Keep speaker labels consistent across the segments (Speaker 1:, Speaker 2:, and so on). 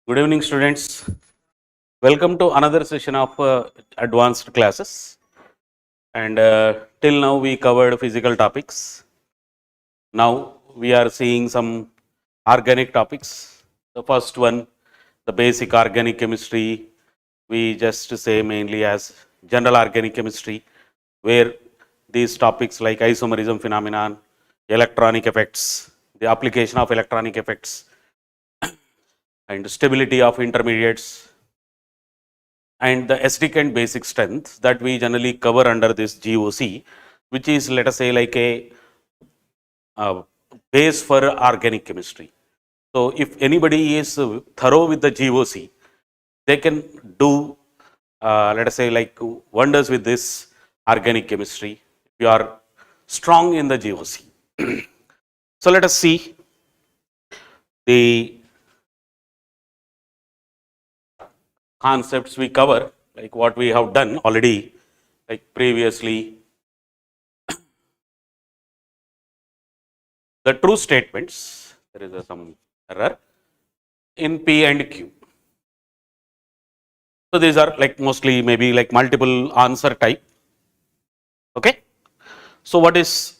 Speaker 1: Good evening, students. Welcome to another session of advanced classes. And till now, we covered physical topics. Now, we are seeing some organic topics. The first one, the basic organic chemistry, we just say mainly as general organic chemistry, where these topics like isomerism phenomenon, electronic effects, the application of electronic effects, and stability of intermediates, and the acidic and basic strength that we generally cover under this GOC, which is, let us say, like a base for organic chemistry. So, if anybody is thorough with the GOC, they can do, let us say, like wonders with this organic chemistry if you are strong in the GOC. So, let us see the concepts we cover, like what we have done already, like previously. The true statements, there is some error in P and Q. So, these are like mostly maybe like multiple answer type. Okay. So, what is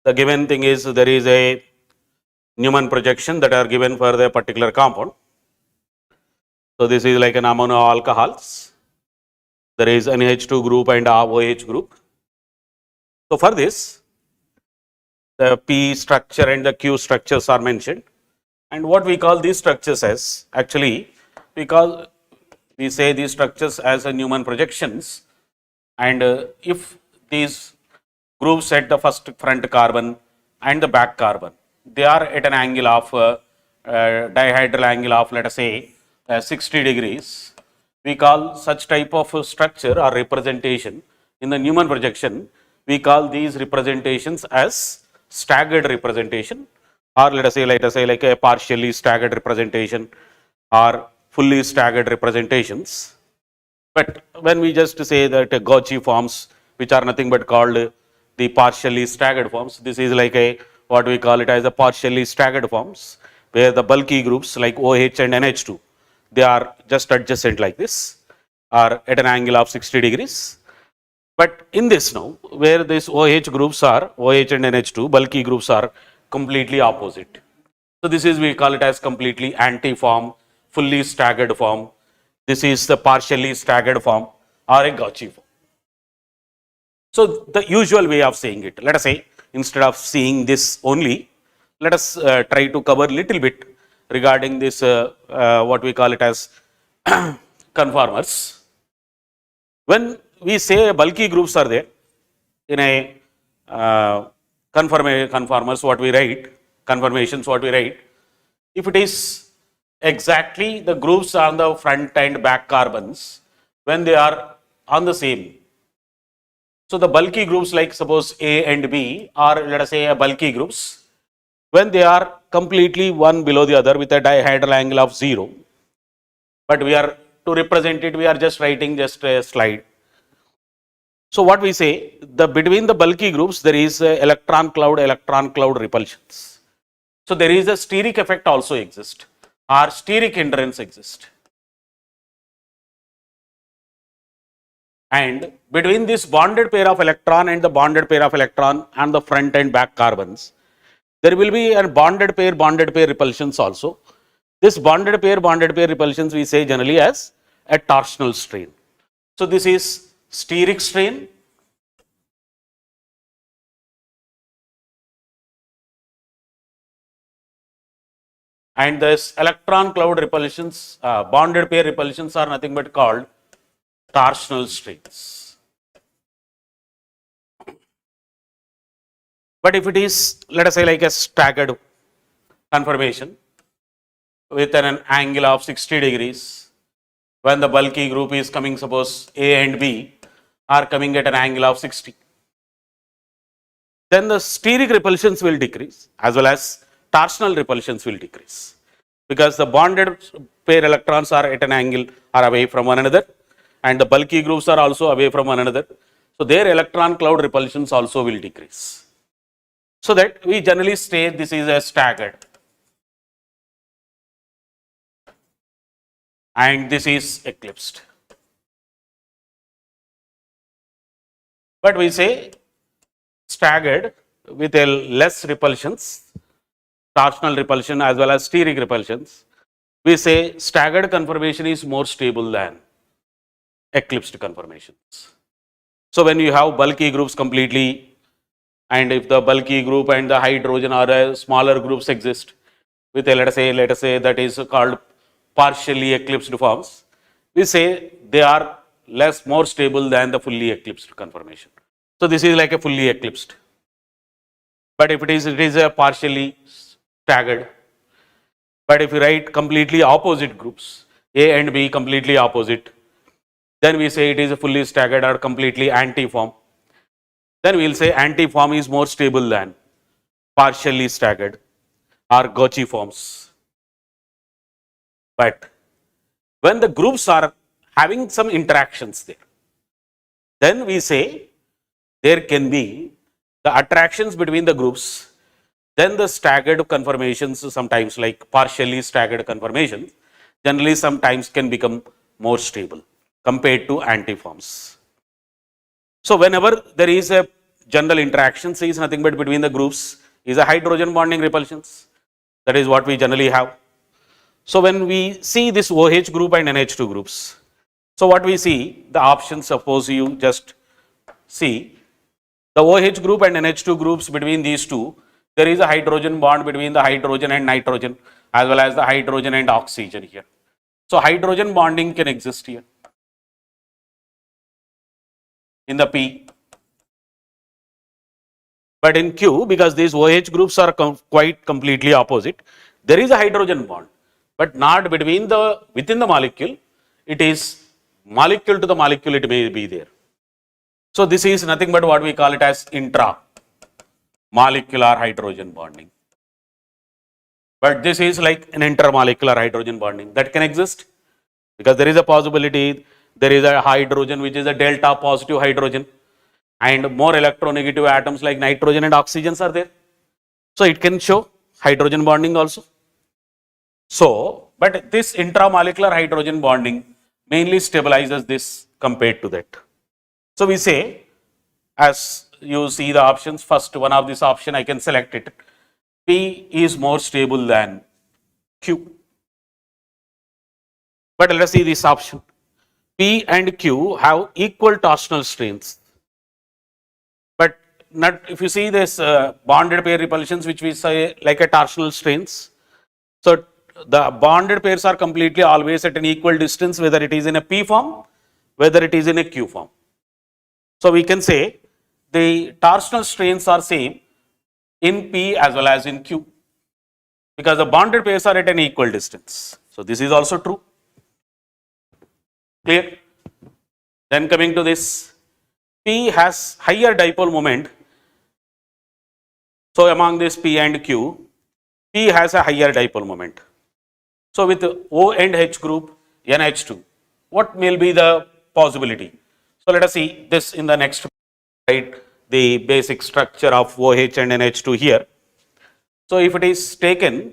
Speaker 1: the given thing is there is a Neumann projection that are given for the particular compound. So, this is like an amino alcohols. There is an NH2 group and a OH group. So, for this, the P structure and the Q structures are mentioned. And what we call these structures as, actually, we say these structures as a Neumann projections. And if these groups at the first front carbon and the back carbon, they are at an angle of dihedral angle of, let us say, 60 degrees. We call such type of structure or representation in the Neumann projection. We call these representations as staggered representation, or let us say like a partially staggered representation or fully staggered representations. But when we just say that Gaussian forms, which are nothing but called the partially staggered forms, this is like a what we call it as a partially staggered forms, where the bulky groups like OH and NH2, they are just adjacent like this, or at an angle of 60 degrees. But in this now, where these OH groups are, OH and NH2, bulky groups are completely opposite. So, this is we call it as completely anti-form, fully staggered form. This is the partially staggered form or a Gaussian form. So, the usual way of saying it, let us say, instead of seeing this only, let us try to cover little bit regarding this, what we call it as conformers. When we say bulky groups are there in a conformers, what we write, conformations, what we write, if it is exactly the groups on the front and back carbons, when they are on the same. So, the bulky groups like suppose A and B are, let us say, a bulky groups, when they are completely one below the other with a dihedral angle of 0, but we are to represent it, we are just writing just a slide. So, what we say, between the bulky groups there is electron cloud repulsions. So, there is a steric effect also exist, or steric hindrance exist. And between this bonded pair of electron and the bonded pair of electron and the front and back carbons, there will be a bonded pair repulsions also. This bonded pair repulsions we say generally as a torsional strain. So, this is steric strain, and this electron cloud repulsions, bonded pair repulsions are nothing but called torsional strains. But if it is, let us say, like a staggered conformation with an angle of 60 degrees, when the bulky group is coming, suppose A and B are coming at an angle of 60, then the steric repulsions will decrease as well as torsional repulsions will decrease, because the bonded pair electrons are at an angle, are away from one another, and the bulky groups are also away from one another. So, their electron cloud repulsions also will decrease. So, that we generally say this is a staggered. and this is eclipsed. But we say staggered with a less repulsions, torsional repulsion as well as steric repulsions. We say staggered conformation is more stable than eclipsed conformations. So when you have bulky groups completely, and if the bulky group and the hydrogen or smaller groups exist with a let us say that is called partially eclipsed forms, we say they are more stable than the fully eclipsed conformation. So this is like a fully eclipsed. But if it is a partially staggered. But if you write completely opposite groups, A and B completely opposite, then we say it is a fully staggered or completely anti-form. Then we will say anti-form is more stable than partially staggered or Gauchy forms. But when the groups are having some interactions there, then we say there can be the attractions between the groups, then the staggered conformations sometimes like partially staggered conformations generally sometimes can become more stable compared to antiforms. So whenever there is a general interaction, is nothing but between the groups is a hydrogen bonding repulsions. That is what we generally have. So when we see this OH group and NH2 groups, so what we see, the options, suppose you just see the OH group and NH2 groups, between these two, there is a hydrogen bond between the hydrogen and nitrogen as well as the hydrogen and oxygen here. So hydrogen bonding can exist here in the P. But in Q, because these OH groups are quite completely opposite, there is a hydrogen bond, but not between within the molecule. It is molecule to the molecule, it may be there. So this is nothing but what we call it as intramolecular hydrogen bonding. But this is like an intermolecular hydrogen bonding that can exist because there is a possibility there is a hydrogen which is a delta positive hydrogen and more electronegative atoms like nitrogen and oxygens are there. So it can show hydrogen bonding also. So, but this intramolecular hydrogen bonding mainly stabilizes this compared to that. So we say, as you see the options, first one of this option I can select it. P is more stable than Q. But let us see this option. P and Q have equal torsional strains. But not if you see this bonded pair repulsions, which we say like a torsional strains. So the bonded pairs are completely always at an equal distance, whether it is in a P form, whether it is in a Q form. So we can say the torsional strains are same in P as well as in Q because the bonded pairs are at an equal distance. So this is also true. Clear? Then coming to this, P has higher dipole moment. So among this P and Q, P has a higher dipole moment. So with O and H group, NH2, what will be the possibility? So let us see this in the next slide, the basic structure of OH and NH2 here. So if it is taken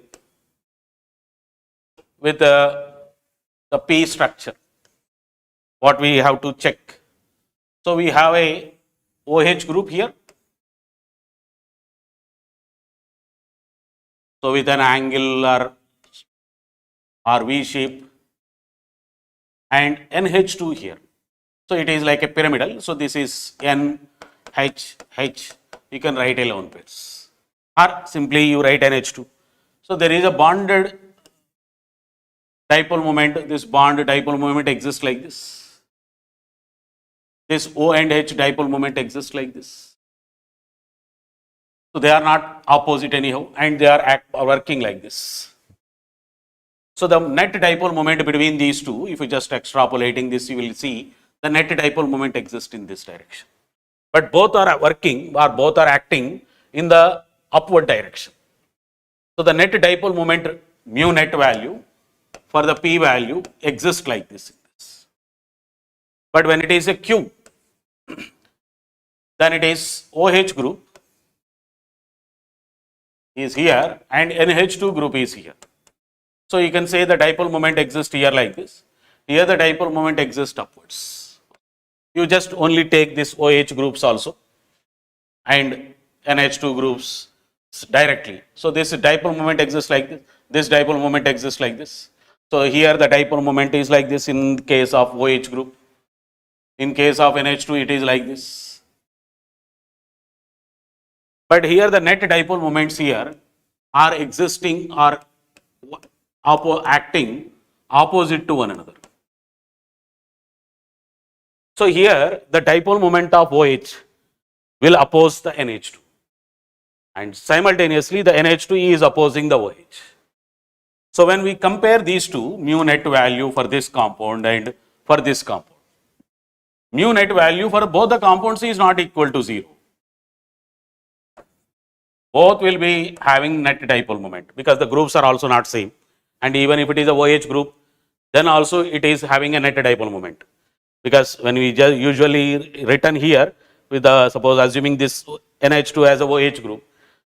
Speaker 1: with the P structure, what we have to check? So we have a OH group here. So with an angular or V shape and NH2 here. So it is like a pyramidal. So this is N, H, H. You can write 11 pairs. Or simply you write NH2. So there is a bonded dipole moment. This bond dipole moment exists like this. This O and H dipole moment exists like this. So they are not opposite anyhow and they are working like this. So the net dipole moment between these two, if you just extrapolating this, you will see the net dipole moment exists in this direction. But both are working or both are acting in the upward direction. So the net dipole moment mu net value for the P value exists like this. But when it is a Q, then it is OH group is here and NH2 group is here. So you can say the dipole moment exists here like this. Here the dipole moment exists upwards. You just only take this OH groups also and NH2 groups directly. So this dipole moment exists like this. This dipole moment exists like this. So here the dipole moment is like this in case of OH group. In case of NH2 it is like this. But here the net dipole moments here are existing or acting opposite to one another. So here the dipole moment of OH will oppose the NH2 and simultaneously the NH2 is opposing the OH. So when we compare these two, mu net value for this compound and for this compound, mu net value for both the compounds is not equal to 0. Both will be having net dipole moment because the groups are also not same, and even if it is a OH group, then also it is having a net dipole moment, because when we just usually written here with the, suppose assuming this NH2 as a OH group,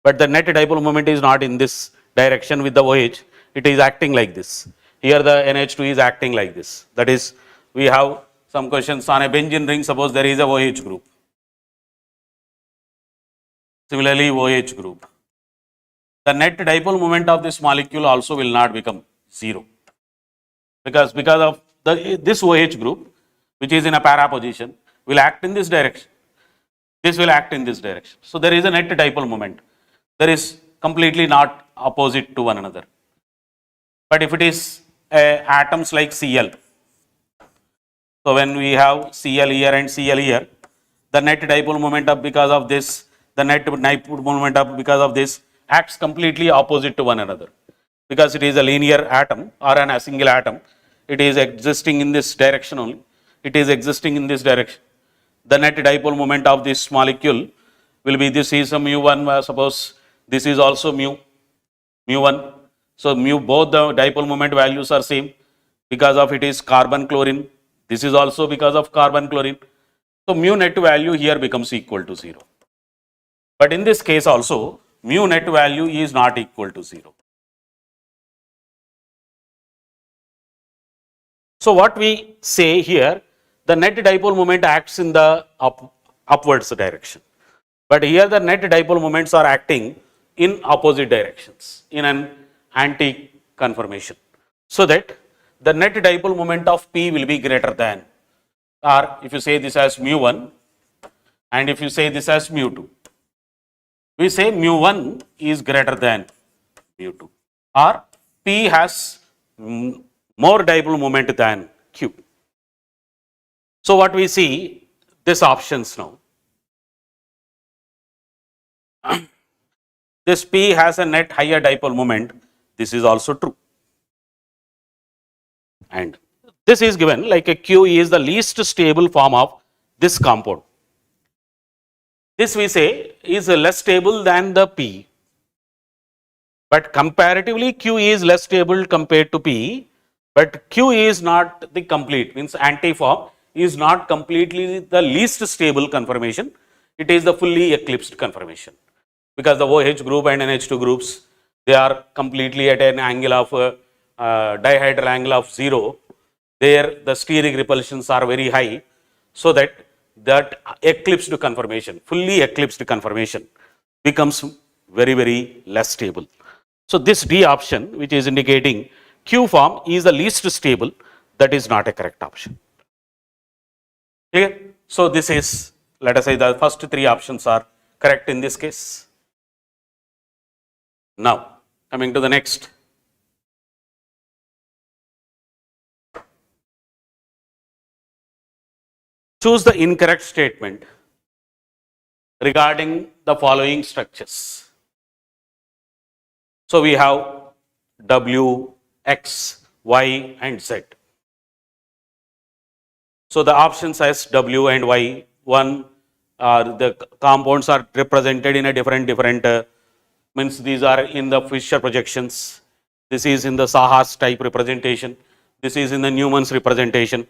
Speaker 1: but the net dipole moment is not in this direction with the OH, it is acting like this. Here the NH2 is acting like this. That is, we have some questions on a benzene ring, suppose there is a OH group. Similarly, OH group. The net dipole moment of this molecule also will not become 0, because of this OH group, which is in a para position, will act in this direction. This will act in this direction. So there is a net dipole moment. There is completely not opposite to one another. But if it is atoms like Cl, so when we have Cl here and Cl here, the net dipole moment of because of this, the net dipole moment of because of this acts completely opposite to one another, because it is a linear atom or a single atom. It is existing in this direction only. It is existing in this direction. The net dipole moment of this molecule will be, this is a mu1, suppose this is also mu1. So mu, both the dipole moment values are same because of it is carbon chlorine. This is also because of carbon chlorine. So mu net value here becomes equal to 0. But in this case also, mu net value is not equal to 0. So what we say here, the net dipole moment acts in the upwards direction. But here the net dipole moments are acting in opposite directions, in an anti-conformation. So that the net dipole moment of P will be greater than, or if you say this as mu1 and if you say this as mu2, we say mu1 is greater than mu2, or P has more dipole moment than Q. So what we see, this options now. This P has a net higher dipole moment. This is also true. And this is given like a Q is the least stable form of this compound. This we say is less stable than the P. But comparatively Q is less stable compared to P. But Q is not the complete, means anti-form is not completely the least stable conformation. It is the fully eclipsed conformation. Because the OH group and NH2 groups, they are completely at an angle of dihedral angle of 0. There the steric repulsions are very high, so that eclipsed conformation, fully eclipsed conformation becomes very, very less stable. So this D option, which is indicating Q form is the least stable, that is not a correct option. Okay? So this is, let us say the first three options are correct in this case. Now coming to the next. Choose the incorrect statement regarding the following structures. So we have W, X, Y and Z. So the options as W and Y, one the compounds are represented in a different means these are in the Fischer projections. This is in the Sahas type representation. This is in the Neumann's representation.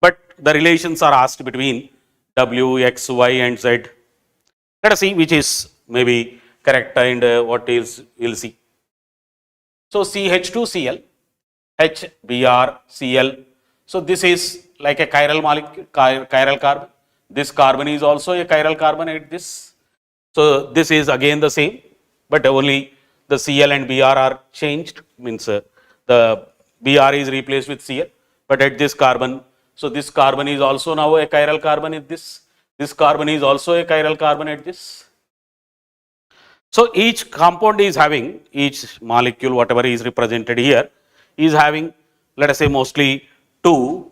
Speaker 1: But the relations are asked between W, X, Y and Z. Let us see which is maybe correct and what is, we'll see. So CH2Cl, H, Br, Cl. So this is like a chiral molecule, chiral carbon. This carbon is also a chiral carbon at this. So this is again the same, but only the Cl and Br are changed, means the Br is replaced with Cl, but at this carbon, so this carbon is also now a chiral carbon at this. This carbon is also a chiral carbon at this. So each compound is having, each molecule, whatever is represented here, is having, let us say, mostly 2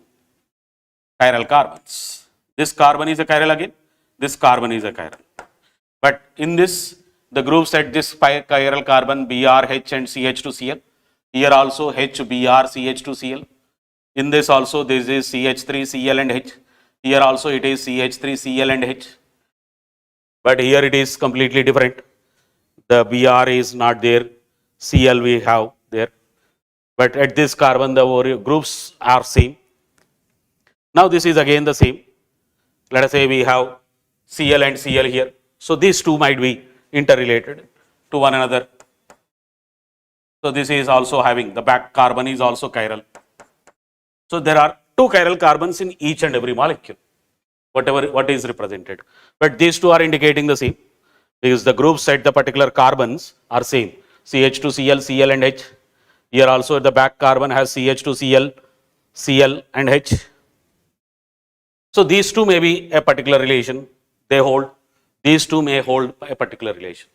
Speaker 1: chiral carbons. This carbon is a chiral again, this carbon is a chiral. But in this, the groups at this chiral carbon Br, H and CH2Cl. Here also H, Br, CH2Cl. In this also this is CH3, Cl and H. Here also it is CH3, Cl and H. But here it is completely different. The Br is not there, Cl we have there. But at this carbon the groups are same. Now this is again the same. Let us say we have Cl and Cl here. So these two might be interrelated to one another. So this is also having, the back carbon is also chiral. So there are 2 chiral carbons in each and every molecule, what is represented. But these two are indicating the same, because the groups at the particular carbons are same. CH2Cl, Cl and H. Here also the back carbon has CH2Cl, Cl and H. So these two may be a particular relation, they hold. These two may hold a particular relation.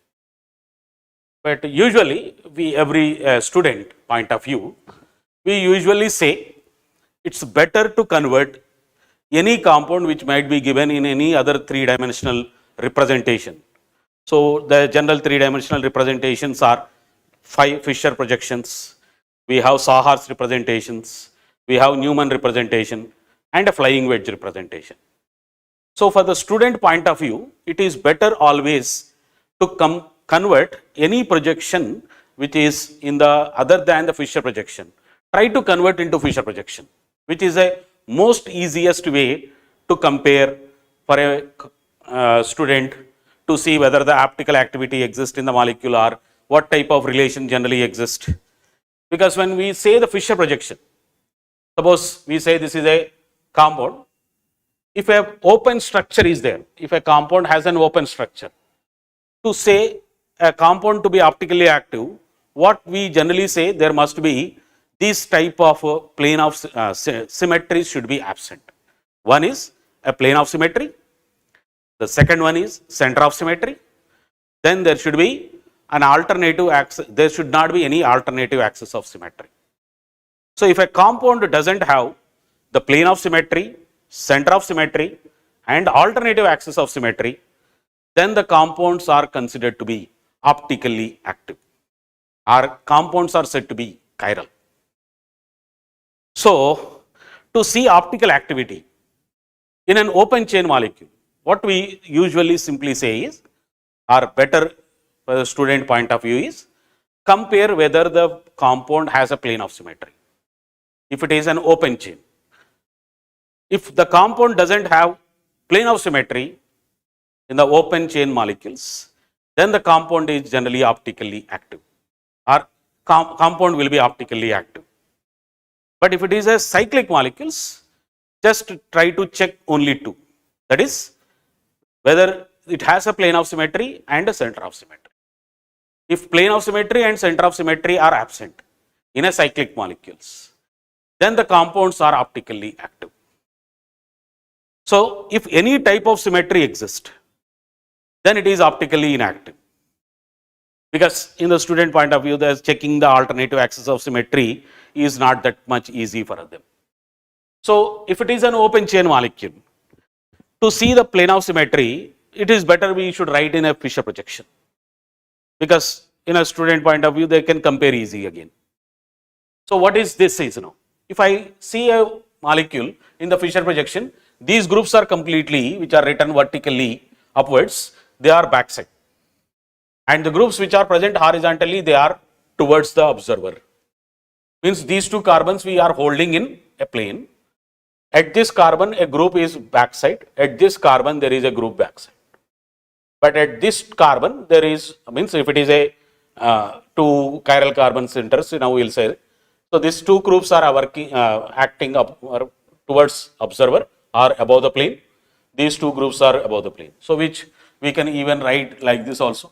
Speaker 1: But usually, every student point of view, we usually say it's better to convert any compound which might be given in any other 3-dimensional representation. So the general 3-dimensional representations are 5 Fisher projections, we have Sawhorse representations, we have Neumann representation, and a flying wedge representation. So for the student point of view, it is better always to convert any projection which is in the other than the Fisher projection. Try to convert into Fisher projection, which is a most easiest way to compare for a student to see whether the optical activity exists in the molecule or what type of relation generally exists. Because when we say the Fisher projection, suppose we say this is a compound. If a open structure is there, if a compound has an open structure, to say a compound to be optically active, what we generally say, there must be this type of plane of symmetry should be absent. One is a plane of symmetry, the second one is center of symmetry, then there should be an alternative axis, there should not be any alternative axis of symmetry. So if a compound doesn't have the plane of symmetry, center of symmetry and alternative axis of symmetry, then the compounds are considered to be optically active. Our compounds are said to be chiral. So to see optical activity in an open chain molecule, what we usually simply say is, or better for the student point of view is, compare whether the compound has a plane of symmetry. If it is an open chain, if the compound doesn't have plane of symmetry in the open chain molecules, then the compound is generally optically active, or compound will be optically active. But if it is a cyclic molecules, just try to check only 2. That is, whether it has a plane of symmetry and a center of symmetry. If plane of symmetry and center of symmetry are absent in a cyclic molecules, then the compounds are optically active. So if any type of symmetry exists, then it is optically inactive. Because in the student point of view, checking the alternative axis of symmetry is not that much easy for them. So if it is an open chain molecule, to see the plane of symmetry, it is better we should write in a Fisher projection. Because in a student point of view, they can compare easy again. So what is this is now? If I see a molecule in the Fisher projection, these groups are completely, which are written vertically upwards, they are backside. And the groups which are present horizontally, they are towards the observer. Means these 2 carbons we are holding in a plane. At this carbon, a group is backside. At this carbon, there is a group backside. But at this carbon, there is, means if it is a 2 chiral carbon centers, now we will say, So these two groups are working, acting up or towards observer or above the plane. These two groups are above the plane. So which we can even write like this also.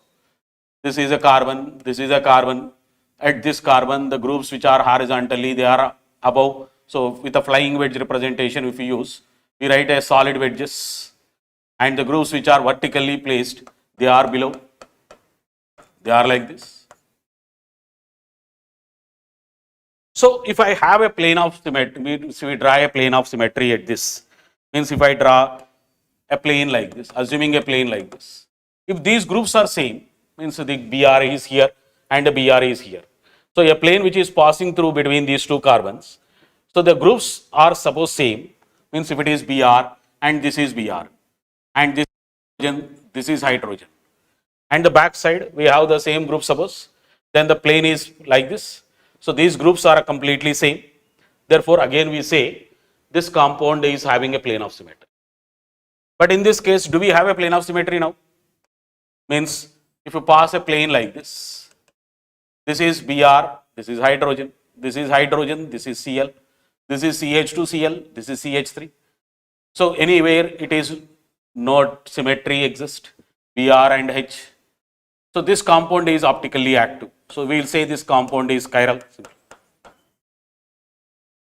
Speaker 1: This is a carbon, this is a carbon. At this carbon, the groups which are horizontally, they are above. So with a flying wedge representation, if we use, we write as solid wedges. And the groups which are vertically placed, they are below. They are like this. So if I have a plane of symmetry, we draw a plane of symmetry at this. Means if I draw a plane like this, assuming a plane like this. If these groups are same, means the BR is here and the BR is here. So a plane which is passing through between these two carbons. So the groups are suppose same, means if it is BR and this is BR and this is hydrogen. And the back side we have the same group suppose, then the plane is like this. So these groups are completely same. Therefore again we say this compound is having a plane of symmetry. But in this case, do we have a plane of symmetry now? Means if you pass a plane like this, this is Br, this is hydrogen, this is hydrogen, this is Cl, this is CH2Cl, this is CH3. So anywhere it is not symmetry exist, Br and H. So this compound is optically active. So we will say this compound is chiral.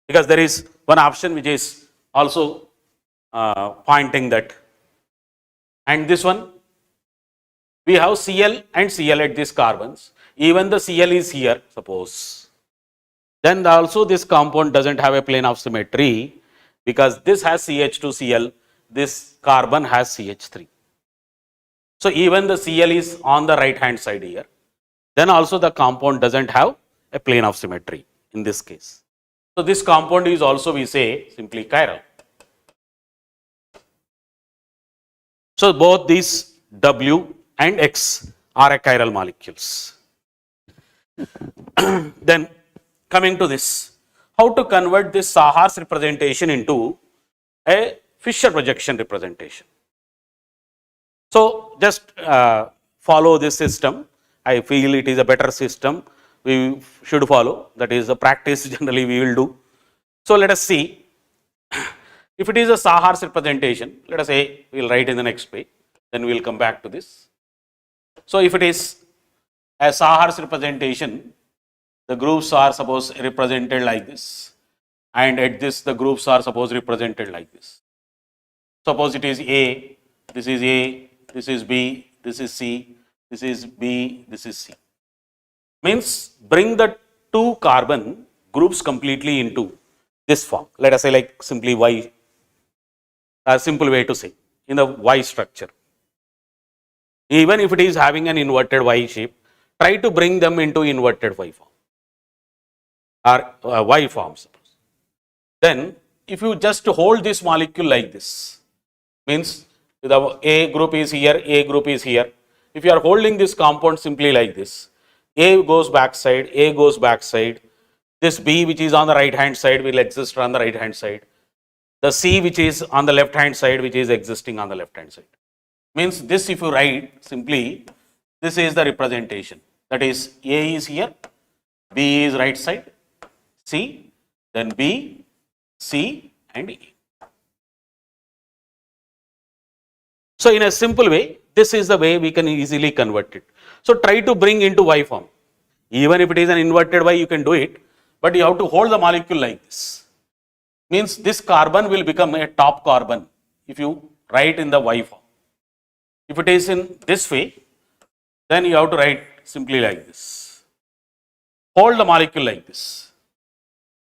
Speaker 1: Because there is one option which is also pointing that. And this one, we have Cl and Cl at these carbons. Even the Cl is here, suppose. Then also this compound doesn't have a plane of symmetry because this has CH2Cl, this carbon has CH3. So even the Cl is on the right hand side here. Then also the compound doesn't have a plane of symmetry in this case. So this compound is also, we say, simply chiral. So both these W and X are a chiral molecules. Then coming to this, how to convert this Sahar's representation into a Fisher projection representation. So just follow this system. I feel it is a better system we should follow. That is the practice generally we will do. So let us see. If it is a Sahar's representation, let us say we will write in the next page, then we will come back to this. So if it is a Sahar's representation, the groups are suppose represented like this, and at this the groups are suppose represented like this. Suppose it is A, this is A, this is B, this is C, this is B, this is C. Means bring the two carbon groups completely into this form. Let us say like simply Y, a simple way to say, in the Y structure. Even if it is having an inverted Y shape, try to bring them into inverted Y form or Y form suppose. Then if you just hold this molecule like this, means the A group is here, A group is here. If you are holding this compound simply like this, A goes backside, A goes backside. This B which is on the right hand side will exist on the right hand side. The C which is on the left hand side which is existing on the left hand side. Means this if you write simply, this is the representation. That is A is here, B is right side, C, then B, C and A. So in a simple way, this is the way we can easily convert it. So try to bring into Y form. Even if it is an inverted Y, you can do it, but you have to hold the molecule like this. Means this carbon will become a top carbon if you write in the Y form. If it is in this way, then you have to write simply like this. Hold the molecule like this.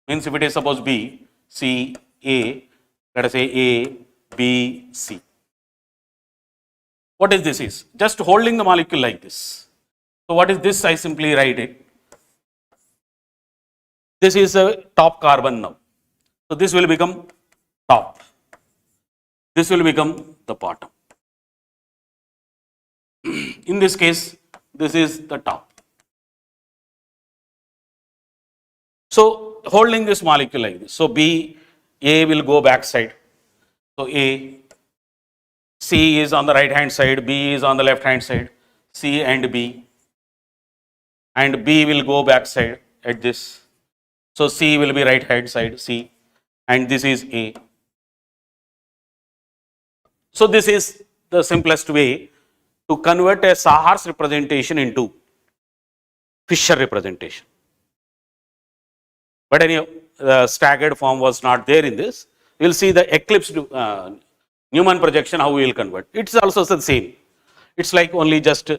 Speaker 1: Means if it is suppose B, C, A, let us say A, B, C. What is this is? Just holding the molecule like this. So what is this? I simply write it. This is a top carbon now. So this will become top. This will become the bottom. In this case, this is the top. So holding this molecule like this. So B, A will go backside. So A, C is on the right hand side, B is on the left hand side, C and B will go backside at this. So C will be right hand side C, and this is A. So this is the simplest way to convert a Sahar's representation into Fisher representation. But anyhow, the staggered form was not there in this. We will see the eclipsed Neumann projection, how we will convert. It's also the same. It's like only just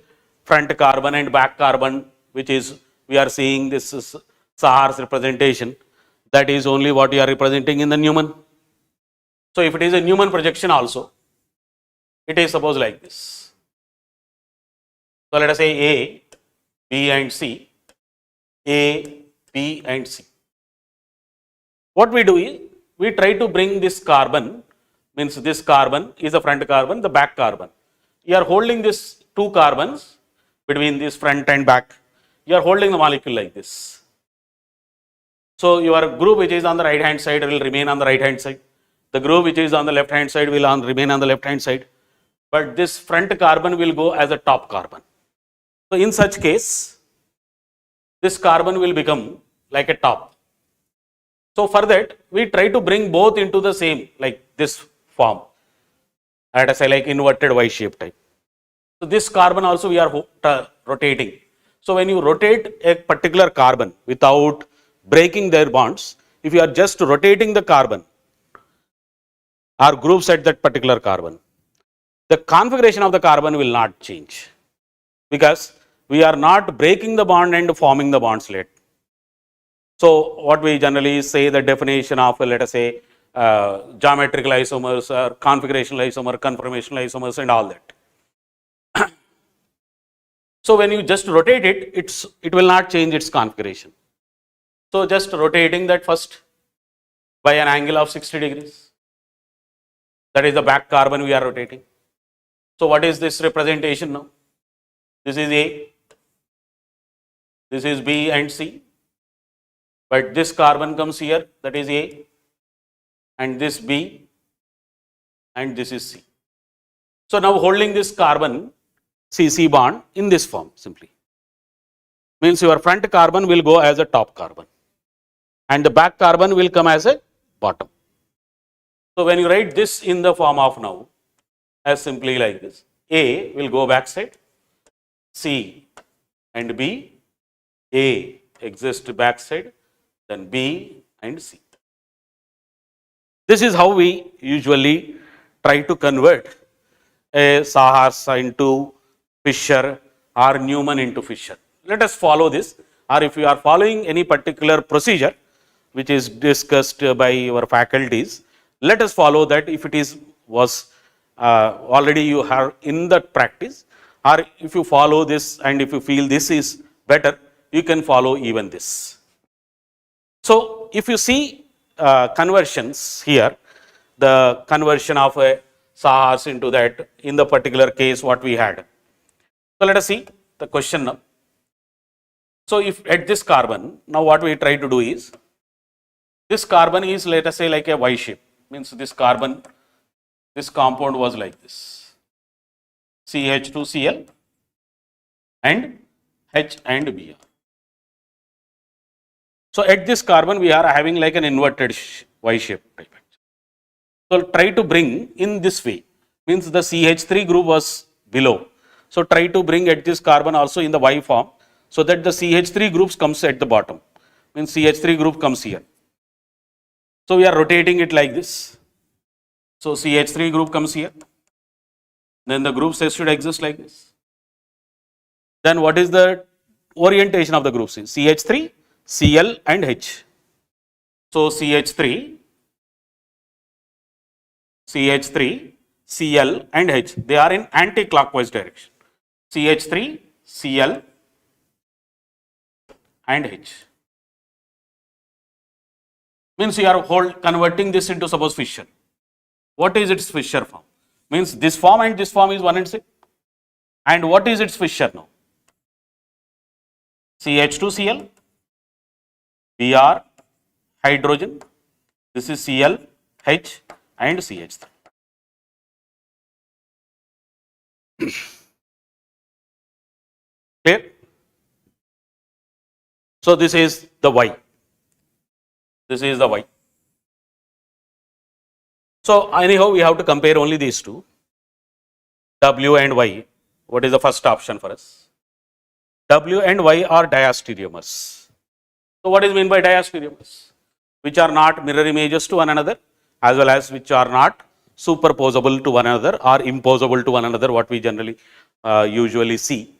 Speaker 1: front carbon and back carbon, which is we are seeing this is Sahar's representation. That is only what we are representing in the Neumann. So if it is a Neumann projection also, it is suppose like this. So let us say A, B and C, A, B and C. What we do is, we try to bring this carbon, means this carbon is the front carbon, the back carbon. You are holding this two carbons between this front and back. You are holding the molecule like this. So your group which is on the right hand side will remain on the right hand side. The group which is on the left hand side will remain on the left hand side. But this front carbon will go as a top carbon. So in such case, this carbon will become like a top. So for that, we try to bring both into the same, like this form, let us say like inverted Y shape type. So this carbon also we are rotating. So when you rotate a particular carbon without breaking their bonds, if you are just rotating the carbon or groups at that particular carbon, the configuration of the carbon will not change, because we are not breaking the bond and forming the bonds later. So what we generally say, the definition of, let us say, geometrical isomers or configurational isomer, conformational isomers and all that. So when you just rotate it, it will not change its configuration. So just rotating that first by an angle of 60 degrees. That is the back carbon we are rotating. So what is this representation now? This is A, this is B and C. But this carbon comes here, that is A, and this B, and this is C. So now holding this carbon, C bond in this form simply, means your front carbon will go as a top carbon and the back carbon will come as a bottom. So when you write this in the form of now, as simply like this, A will go backside, C and B, A exist backside, then B and C. This is how we usually try to convert a Sahar's into Fisher or Neumann into Fisher. Let us follow this, or if you are following any particular procedure which is discussed by your faculties, let us follow that. If it was already you have in the practice, or if you follow this and if you feel this is better, you can follow even this. So if you see conversions here, the conversion of a Sahar's into that, in the particular case what we had. So let us see the question now. So if at this carbon, now what we try to do is, this carbon is, let us say, like a Y shape, means this carbon, this compound was like this, CH2Cl and H and Br. So at this carbon we are having like an inverted Y shape type. So try to bring in this way, means the CH3 group was below. So try to bring at this carbon also in the Y form, so that the CH3 groups comes at the bottom, means CH3 group comes here. So we are rotating it like this. So CH3 group comes here. Then the groups should exist like this. Then what is the orientation of the groups? CH3, Cl and H. So CH3, Cl and H, they are in anti-clockwise direction. CH3, Cl and H. Means you are converting this into, suppose, Fisher. What is its Fisher form? Means this form and this form is one and same. And what is its Fisher now? CH2Cl, Br, hydrogen, this is Cl, H and CH3. Clear? So this is the Y. This is the Y. So anyhow, we have to compare only these two, W and Y. What is the first option for us? W and Y are diastereomers. So what is meant by diastereomers? Which are not mirror images to one another, as well as which are not superposable to one another or imposable to one another, what we generally usually see.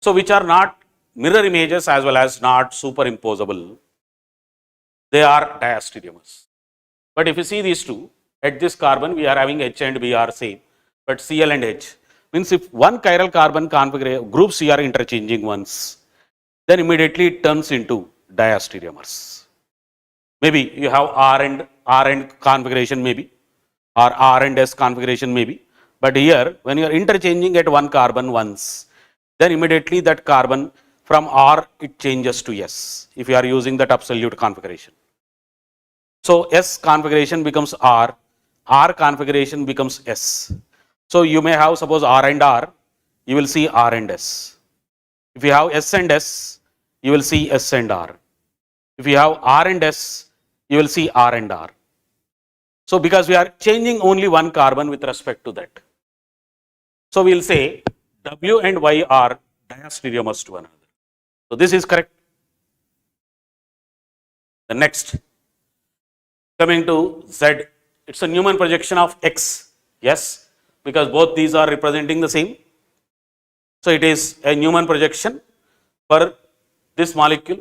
Speaker 1: So which are not mirror images as well as not superimposable, they are diastereomers. But if you see these two, at this carbon we are having H and B are same, but Cl and H means if one chiral carbon configuration group C are interchanging once, then immediately it turns into diastereomers. Maybe you have R and configuration maybe, or R and S configuration maybe, but here when you are interchanging at one carbon once, then immediately that carbon from R it changes to S if you are using that absolute configuration. So S configuration becomes R, R configuration becomes S. So you may have suppose R and R, you will see R and S. If you have S and S, you will see S and R. If you have R and S, you will see R and R. So because we are changing only one carbon with respect to that. So we will say W and Y are diastereomers to one another. So this is correct. The next, coming to Z, it's a Neumann projection of X. Yes, because both these are representing the same. So it is a Neumann projection for this molecule,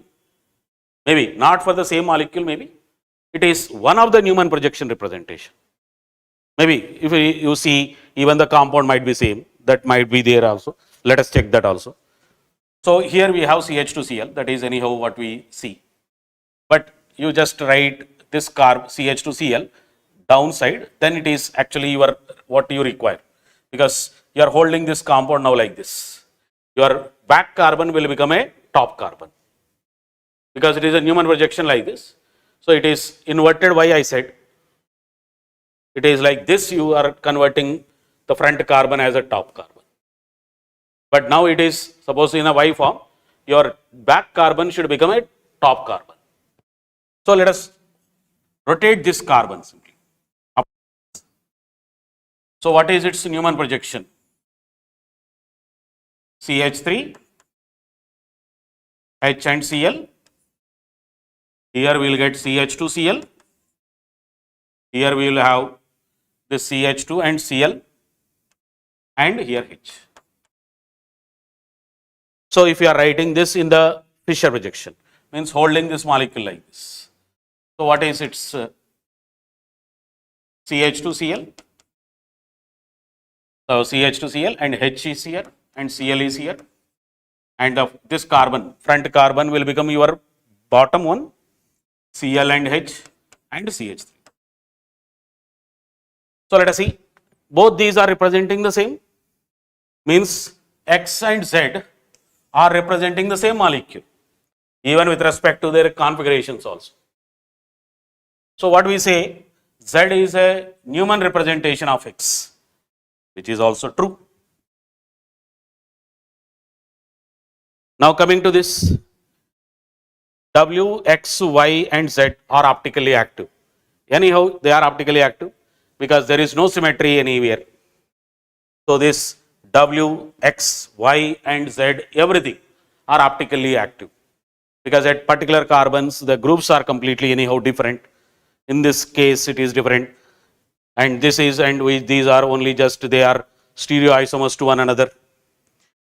Speaker 1: maybe not for the same molecule, maybe it is one of the Neumann projection representation. Maybe if you see even the compound might be same, that might be there also. Let us check that also. So here we have CH2Cl, that is anyhow what we see. But you just write this carb CH2Cl downside, then it is actually your what you require, because you are holding this compound now like this. Your back carbon will become a top carbon, because it is a Neumann projection like this. So it is inverted Y, I said. It is like this, you are converting the front carbon as a top carbon. But now it is, suppose in a Y form, your back carbon should become a top carbon. So let us rotate this carbon simply. So what is its Neumann projection? CH3, H and Cl. Here we will get CH2Cl. Here we will have this CH2 and Cl, and here H. So if you are writing this in the Fischer projection, means holding this molecule like this. So what is its CH2Cl? So CH2Cl and H is here and Cl is here, and this carbon, front carbon will become your bottom one, Cl and H and CH3. So let us see, both these are representing the same, means X and Z are representing the same molecule, even with respect to their configurations also. So what we say, Z is a Neumann representation of X, which is also true. Now coming to this, W, X, Y and Z are optically active. Anyhow, they are optically active because there is no symmetry anywhere. So this W, X, Y and Z, everything are optically active, because at particular carbons the groups are completely anyhow different. In this case it is different, and this is, and these are only just, they are stereoisomers to one another,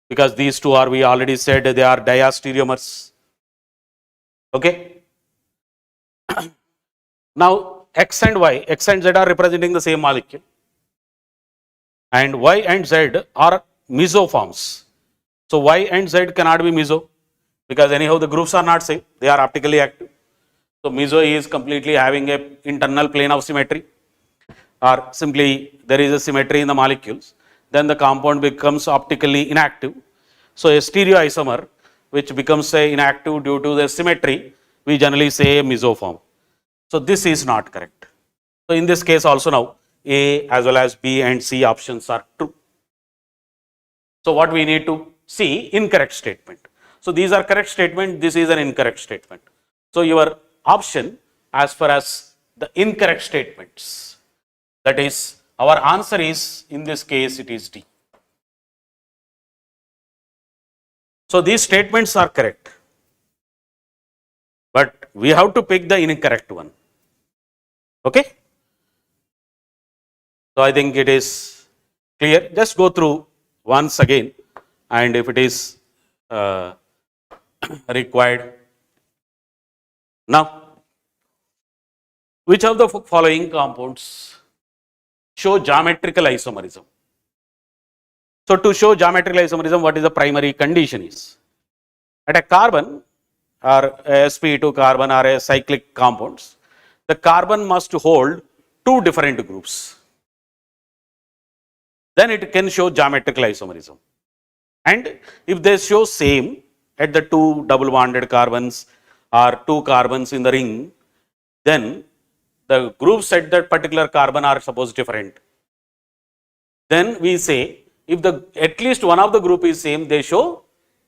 Speaker 1: because these two are, we already said, they are diastereomers. Okay. Now X and Y, X and Z are representing the same molecule, and Y and Z are mesoforms. So Y and Z cannot be meso, because anyhow the groups are not same, they are optically active. So meso is completely having a internal plane of symmetry, or simply there is a symmetry in the molecules, then the compound becomes optically inactive. So a stereoisomer which becomes inactive due to the symmetry, we generally say a mesoform. So this is not correct. So in this case also now A as well as B and C options are true. So what we need to see, incorrect statement. So these are correct statement, this is an incorrect statement. So your option as far as the incorrect statements, that is our answer is, in this case it is D. So these statements are correct, but we have to pick the incorrect one. Okay. So I think it is clear. Just go through once again, and if it is required. Now, which of the following compounds show geometrical isomerism? So to show geometrical isomerism, what is the primary condition is? At a carbon or a sp2 carbon or a cyclic compounds, the carbon must hold two different groups. Then it can show geometrical isomerism. And if they show same at the two double bonded carbons or two carbons in the ring, then the groups at that particular carbon are suppose different. Then we say if the at least one of the group is same, they show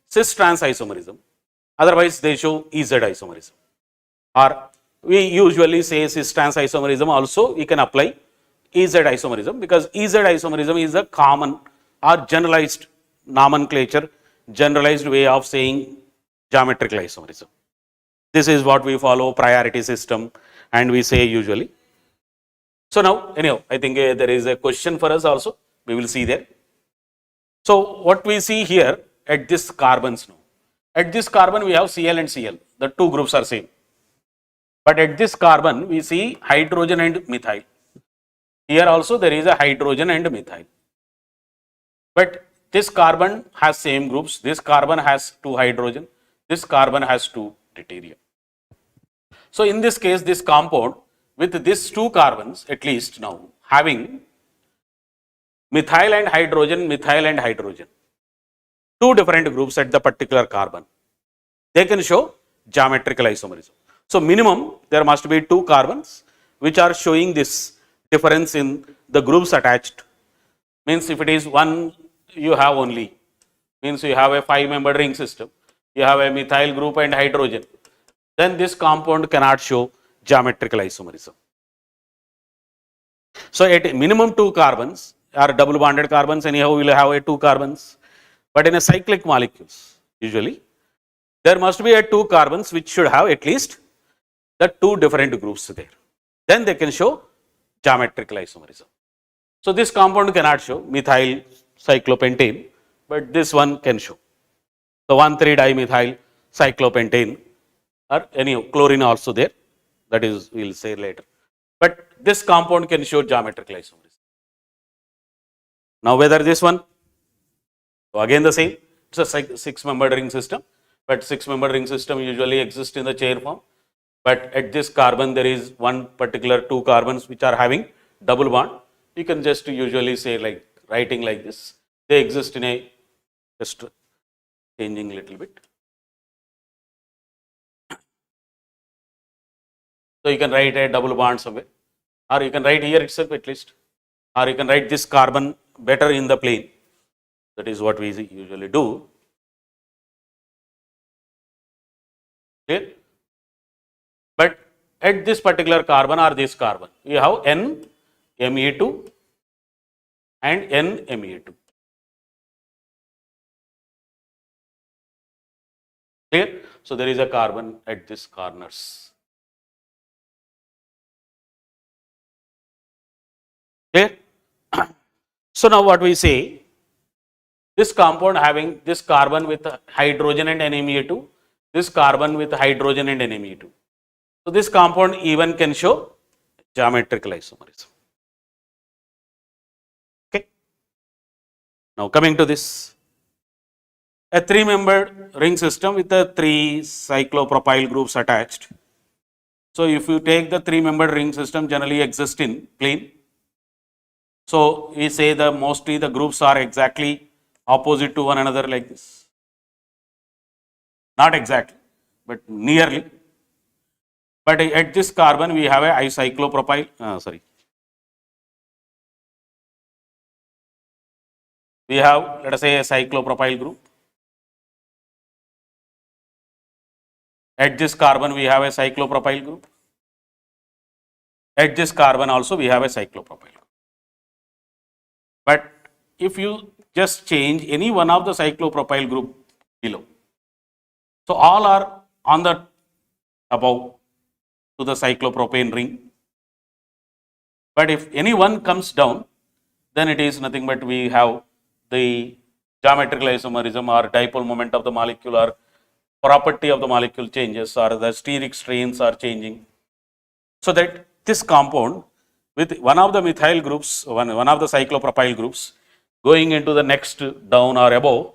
Speaker 1: cis trans isomerism. Otherwise, they show EZ isomerism. Or we usually say cis trans isomerism also we can apply EZ isomerism, because EZ isomerism is a common or generalized nomenclature, generalized way of saying geometrical isomerism. This is what we follow, priority system, and we say usually. So now, anyhow, I think there is a question for us also, we will see there. So what we see here at this carbons now, at this carbon we have Cl and Cl, the two groups are same. But at this carbon we see hydrogen and methyl. Here also there is a hydrogen and methyl. But this carbon has same groups, this carbon has two hydrogen, this carbon has two deuterium. So in this case, this compound with these two carbons at least now having methyl and hydrogen, two different groups at the particular carbon, they can show geometrical isomerism. So minimum there must be two carbons which are showing this difference in the groups attached. Means if it is one you have only, means you have a 5-membered ring system, you have a methyl group and hydrogen, then this compound cannot show geometrical isomerism. So at minimum two carbons or double bonded carbons, anyhow we will have a two carbons, but in a cyclic molecules usually there must be a two carbons which should have at least the two different groups there, then they can show geometrical isomerism. So this compound cannot show methyl cyclopentane, but this one can show. So 1,3-dimethyl cyclopentane, or any chlorine also there, that is we will say later. But this compound can show geometrical isomerism. Now whether this one, so again the same, it's a 6-membered ring system, but 6-membered ring system usually exists in the chair form. But at this carbon there is one particular two carbons which are having double bond. You can just usually say like writing like this. They exist in a, just changing a little bit. So you can write a double bond somewhere, or you can write here itself at least, or you can write this carbon better in the plane. That is what we usually do. Clear? But at this particular carbon or this carbon, we have N-Me2 and N-Me2. Clear? So there is a carbon at these corners. Clear? So now what we say, this compound having this carbon with hydrogen and NMe2, this carbon with hydrogen and NMe2. So this compound even can show geometrical isomerism. Okay. Now coming to this, a 3-membered ring system with the 3 cyclopropyl groups attached. So if you take the 3-membered ring system, generally exists in plane. So we say the mostly the groups are exactly opposite to one another like this. Not exactly, but nearly. But at this carbon we have a icyclopropyl, we have, let us say, a cyclopropyl group. At this carbon we have a cyclopropyl group. At this carbon also we have a cyclopropyl group. But if you just change any one of the cyclopropyl group below, so all are on the above to the cyclopropane ring. But if any one comes down, then it is nothing but we have the geometrical isomerism or dipole moment of the molecule or property of the molecule changes or the steric strains are changing. So that this compound with one of the methyl groups, one of the cyclopropyl groups going into the next down or above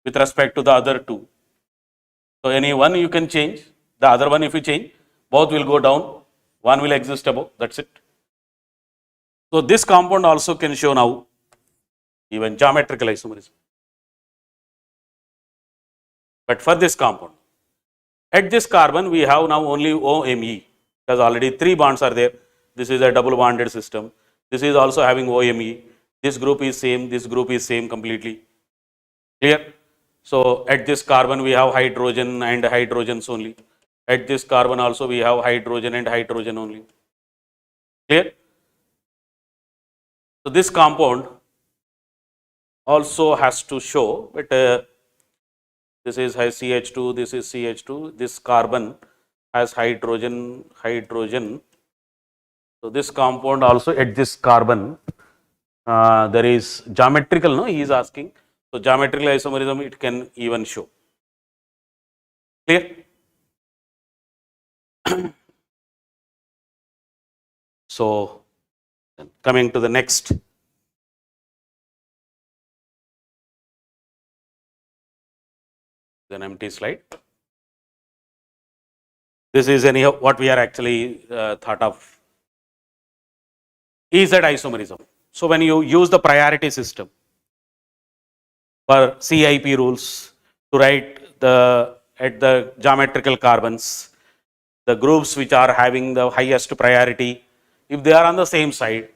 Speaker 1: with respect to the other two. So any one you can change, the other one if you change, both will go down, one will exist above, that's it. So this compound also can show now even geometrical isomerism. But for this compound, at this carbon we have now only OMe, because already 3 bonds are there. This is a double bonded system. This is also having OMe. This group is same, this group is same completely. Clear? So at this carbon we have hydrogen and hydrogens only. At this carbon also we have hydrogen and hydrogen only. Clear? So this compound also has to show, but this is has CH2, this is CH2, this carbon has hydrogen, hydrogen. So this compound also at this carbon, there is geometrical, no, he is asking. So geometrical isomerism it can even show. Clear? So coming to the next. An empty slide. This is anyhow what we are actually thought of. EZ isomerism. So when you use the priority system for CIP rules to write at the geometrical carbons, the groups which are having the highest priority, if they are on the same side,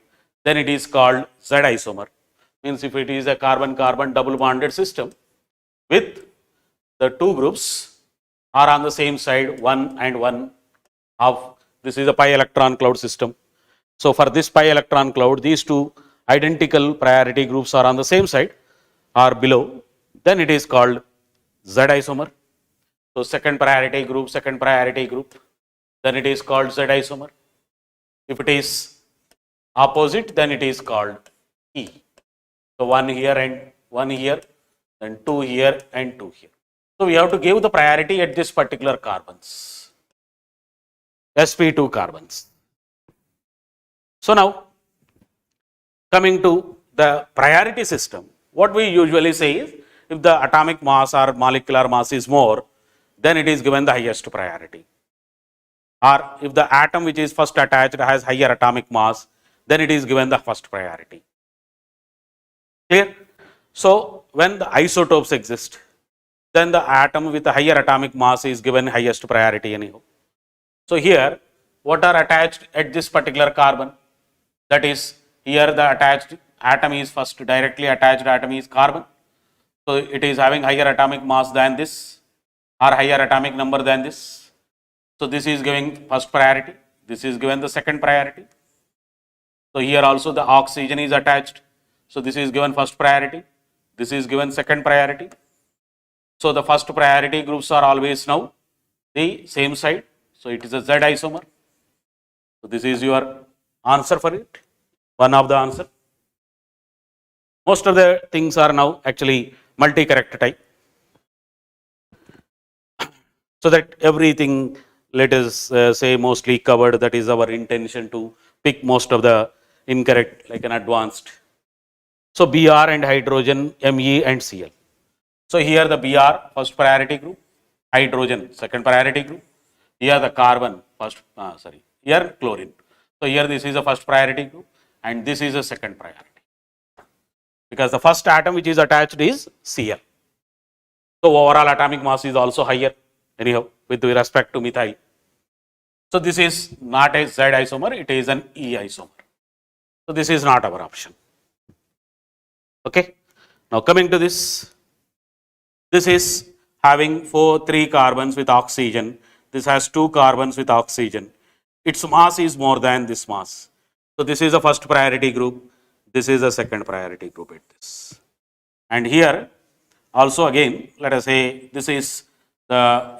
Speaker 1: then it is called Z isomer. Means if it is a carbon-carbon double bonded system with the two groups are on the same side, 1 and 1 of this is a pi electron cloud system. So for this pi electron cloud, these two identical priority groups are on the same side or below, then it is called Z isomer. So second priority group, then it is called Z isomer. If it is opposite, then it is called E. So 1 here and 1 here, then 2 here and 2 here. So we have to give the priority at this particular carbons, sp2 carbons. So now coming to the priority system, what we usually say is if the atomic mass or molecular mass is more, then it is given the highest priority. Or if the atom which is first attached has higher atomic mass, then it is given the first priority. Clear? So when the isotopes exist, then the atom with a higher atomic mass is given highest priority anyhow. So here, what are attached at this particular carbon? That is, here the attached atom is first directly attached atom is carbon. So it is having higher atomic mass than this or higher atomic number than this. So this is giving first priority. This is given the second priority. So here also the oxygen is attached. So this is given first priority. This is given second priority. So the first priority groups are always now the same side. So it is a Z isomer. So this is your answer for it. One of the answer. Most of the things are now actually multi-character type. So that everything, let us say, mostly covered. That is our intention to pick most of the incorrect like an advanced. So Br and hydrogen, Me and Cl. So here the Br first priority group, hydrogen second priority group, here the carbon first, here chlorine. So here this is the first priority group and this is the second priority. Because the first atom which is attached is Cl. So overall atomic mass is also higher anyhow with respect to methyl. So this is not a Z isomer, it is an E isomer. So this is not our option. Okay. Now coming to this. This is having 3 carbons with oxygen. This has 2 carbons with oxygen. Its mass is more than this mass. So this is a first priority group. This is a second priority group at this. And here also again, let us say this is the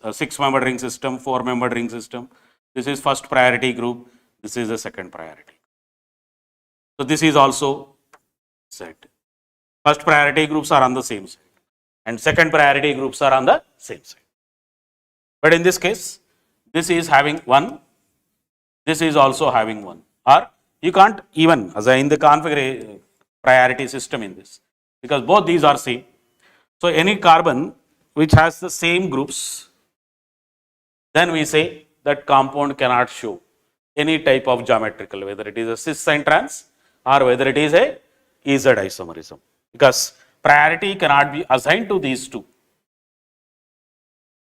Speaker 1: 6-membered ring system, 4-membered ring system. This is first priority group. This is the second priority. So this is also set. First priority groups are on the same side and second priority groups are on the same side. But in this case, this is having 1, this is also having 1, or you can't even assign the configuration priority system in this because both these are same. So any carbon which has the same groups, then we say that compound cannot show any type of geometrical, whether it is a cis and trans or whether it is a EZ isomerism, because priority cannot be assigned to these two.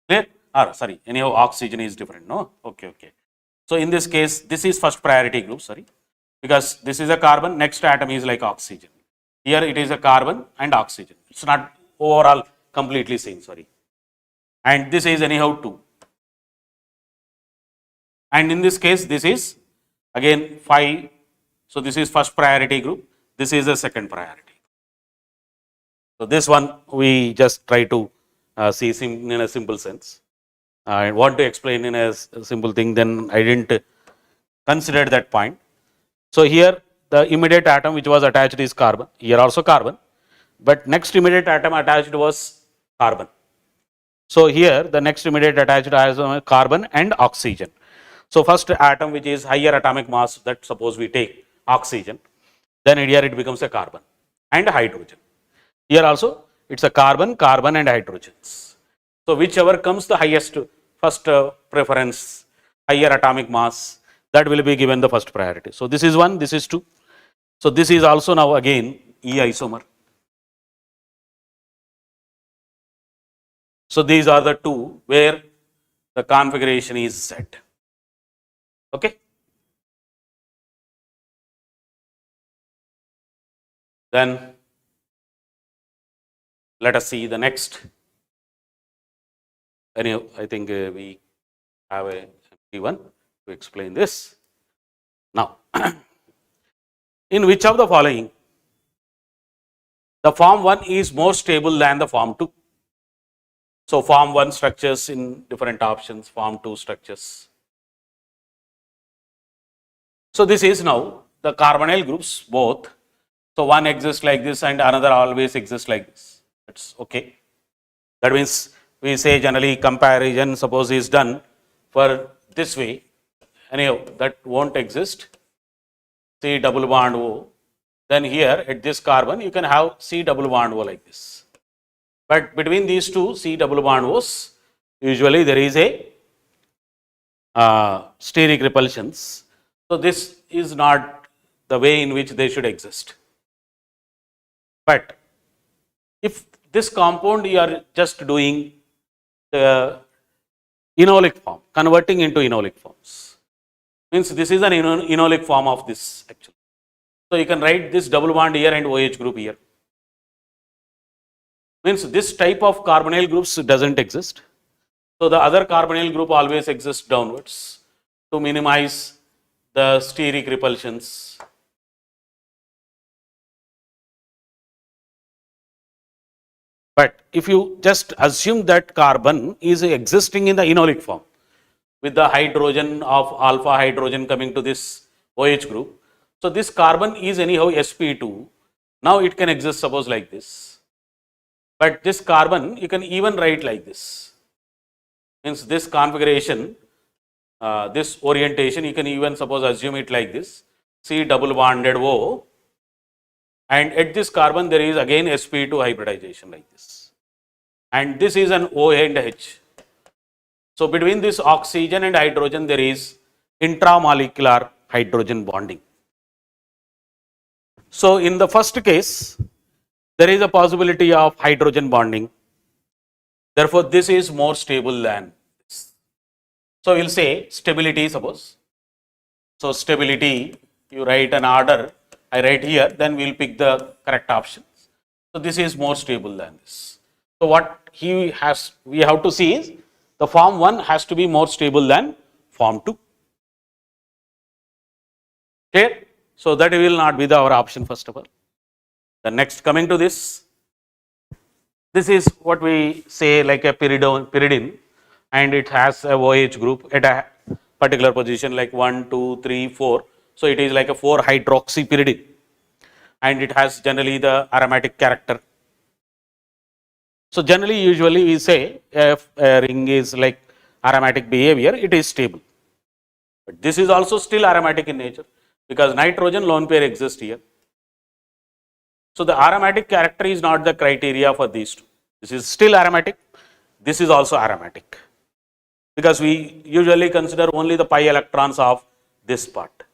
Speaker 1: Clear? Or sorry, anyhow oxygen is different, no? Okay. So in this case, this is first priority group, sorry, because this is a carbon, next atom is like oxygen. Here it is a carbon and oxygen. It's not overall completely same, sorry. And this is anyhow 2. And in this case, this is again 5. So this is first priority group. This is the second priority. So this one we just try to see in a simple sense. I want to explain in a simple thing, then I didn't consider that point. So here the immediate atom which was attached is carbon, here also carbon, but next immediate atom attached was carbon. So here the next immediate attached is carbon and oxygen. So first atom which is higher atomic mass, that suppose we take oxygen, then here it becomes a carbon and hydrogen. Here also it's a carbon, carbon and hydrogens. So whichever comes the highest first preference, higher atomic mass, that will be given the first priority. So this is 1, this is 2. So this is also now again E isomer. So these are the 2 where the configuration is set. Okay. Then let us see the next. Anyhow, I think we have a empty one to explain this. Now, in which of the following the form 1 is more stable than the form 2? So form 1 structures in different options, form 2 structures. So this is now the carbonyl groups both. So one exists like this and another always exists like this. That's okay. That means we say generally comparison suppose is done for this way. Anyhow, that won't exist. C double bond O. Then here at this carbon you can have C double bond O like this. But between these two C double bond O's, usually there is a steric repulsions. So this is not the way in which they should exist. But if this compound you are just doing the enolic form, converting into enolic forms, means this is an enolic form of this actually. So you can write this double bond here and OH group here. Means this type of carbonyl groups doesn't exist. So the other carbonyl group always exists downwards to minimize the steric repulsions. But if you just assume that carbon is existing in the enolic form with the hydrogen of alpha hydrogen coming to this OH group, so this carbon is anyhow sp2. Now it can exist suppose like this. But this carbon you can even write like this. Means this configuration, this orientation you can even suppose assume it like this. C double bonded O, and at this carbon there is again sp2 hybridization like this. And this is an O and H. So between this oxygen and hydrogen there is intramolecular hydrogen bonding. So in the first case, there is a possibility of hydrogen bonding. Therefore, this is more stable than this. So we will say stability suppose. So stability, you write an order, I write here, then we will pick the correct options. So this is more stable than this. So what we have to see is the form 1 has to be more stable than form 2. Clear? So that will not be our option first of all. The next, coming to this is what we say like a pyridine, and it has a OH group at a particular position like 1, 2, 3, 4. So it is like a 4 hydroxypyridine, and it has generally the aromatic character. So generally, usually we say if a ring is like aromatic behavior, it is stable. But this is also still aromatic in nature because nitrogen lone pair exists here. So the aromatic character is not the criteria for these two. This is still aromatic. This is also aromatic because we usually consider only the pi electrons of this part,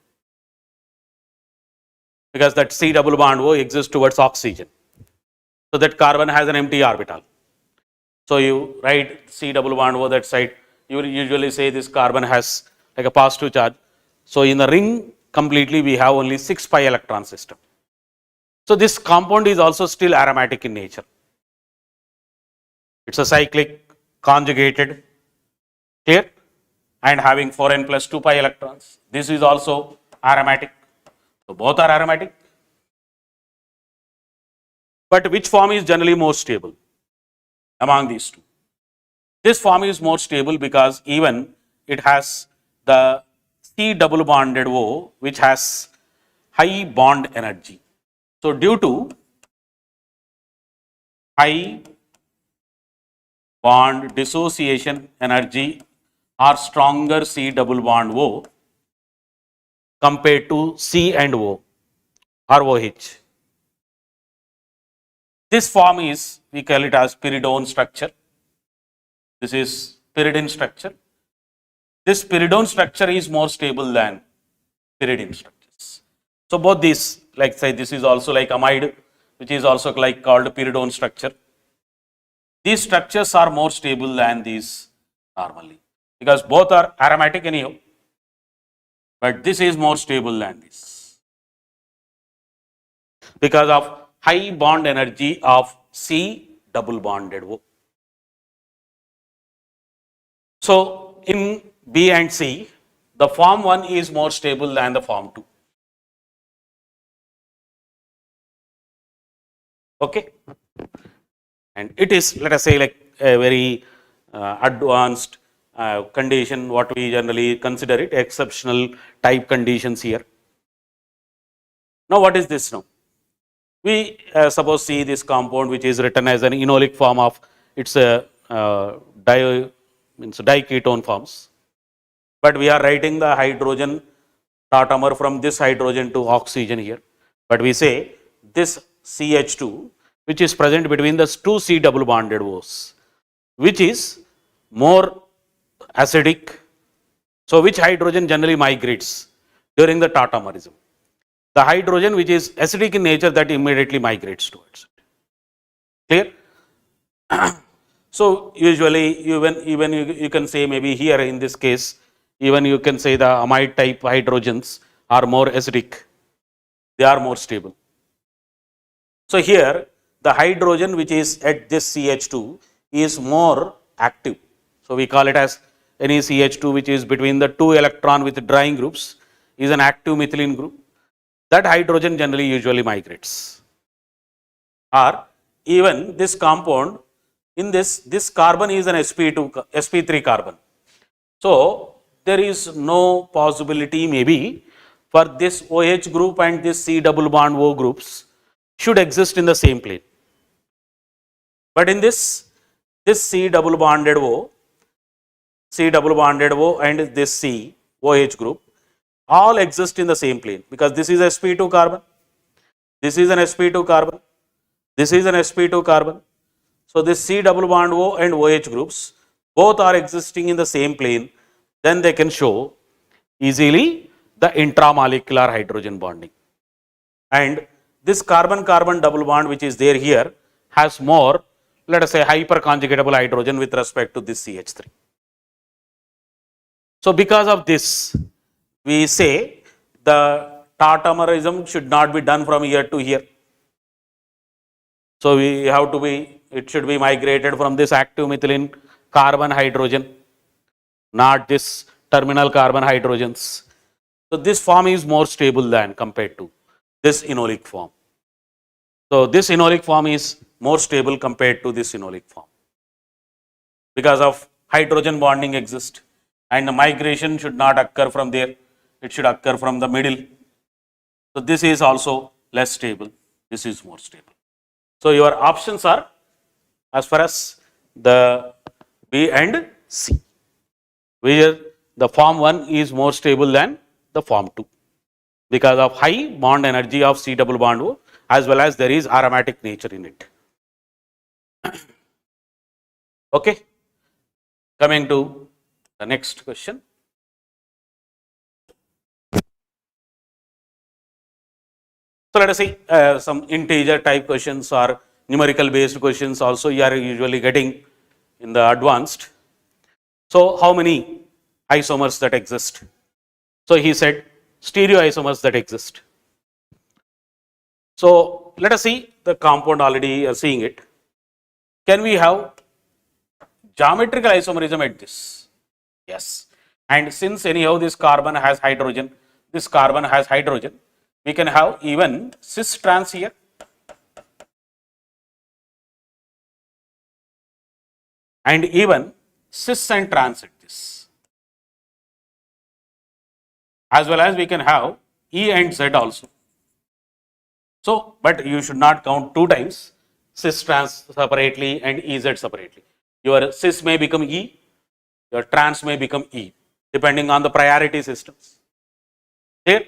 Speaker 1: because that C double bond O exists towards oxygen. So that carbon has an empty orbital. So you write C double bond O that side, you will usually say this carbon has like a positive charge. So in the ring completely we have only 6 pi electron system. So this compound is also still aromatic in nature. It's a cyclic, conjugated, clear, and having 4n plus 2 pi electrons. This is also aromatic. So both are aromatic. But which form is generally more stable among these two? This form is more stable because even it has the C double bonded O, which has high bond energy. So due to high bond dissociation energy or stronger C double bond O compared to C and O or OH, this form is, we call it as pyridone structure. This is pyridine structure. This pyridone structure is more stable than pyridine structures. So both these, like say this is also like amide, which is also like called pyridone structure. These structures are more stable than these normally because both are aromatic anyhow, but this is more stable than this because of high bond energy of C double bonded O. So in B and C, the form 1 is more stable than the form 2. Okay, and it is, let us say, like a very advanced condition, what we generally consider it exceptional type conditions here. Now what is this now? We suppose see this compound which is written as an enolic form of its diketone forms, but we are writing the hydrogen tautomer from this hydrogen to oxygen here, but we say this CH2 which is present between the two C double bonded O's, which is more acidic. So which hydrogen generally migrates during the tautomerism? The hydrogen which is acidic in nature, that immediately migrates towards it. Clear? So usually even you can say maybe here in this case, even you can say the amide type hydrogens are more acidic, they are more stable. So here the hydrogen which is at this CH2 is more active. So we call it as any CH2 which is between the two electron with drying groups is an active methylene group. That hydrogen generally usually migrates. Or even this compound, in this carbon is an sp3 carbon. So there is no possibility maybe for this OH group and this C double bond O groups should exist in the same plane. But in this C double bonded O and this C OH group all exist in the same plane because this is sp2 carbon, this is an sp2 carbon, this is an sp2 carbon. So this C double bond O and OH groups both are existing in the same plane, then they can show easily the intramolecular hydrogen bonding. And this carbon-carbon double bond which is there here has more, let us say, hyperconjugatable hydrogen with respect to this CH3. So because of this, we say the tautomerism should not be done from here to here. So we have to be it should be migrated from this active methylene carbon hydrogen, not this terminal carbon hydrogens. So this form is more stable than compared to this enolic form. So this enolic form is more stable compared to this enolic form because of hydrogen bonding exists, and the migration should not occur from there, it should occur from the middle. So this is also less stable, this is more stable. So your options are as far as the B and C, where the form 1 is more stable than the form 2 because of high bond energy of C double bond O, as well as there is aromatic nature in it. Okay, coming to the next question. So let us see some integer type questions or numerical based questions also you are usually getting in the advanced. So how many isomers that exist? So he said stereoisomers that exist. So let us see the compound, already seeing it. Can we have geometrical isomerism at this? Yes. And since anyhow this carbon has hydrogen, this carbon has hydrogen, we can have even cis trans here. And even cis and trans at this. As well as we can have E and Z also. So, but you should not count 2 times cis trans separately and EZ separately. Your cis may become E, your trans may become E, depending on the priority systems. Here,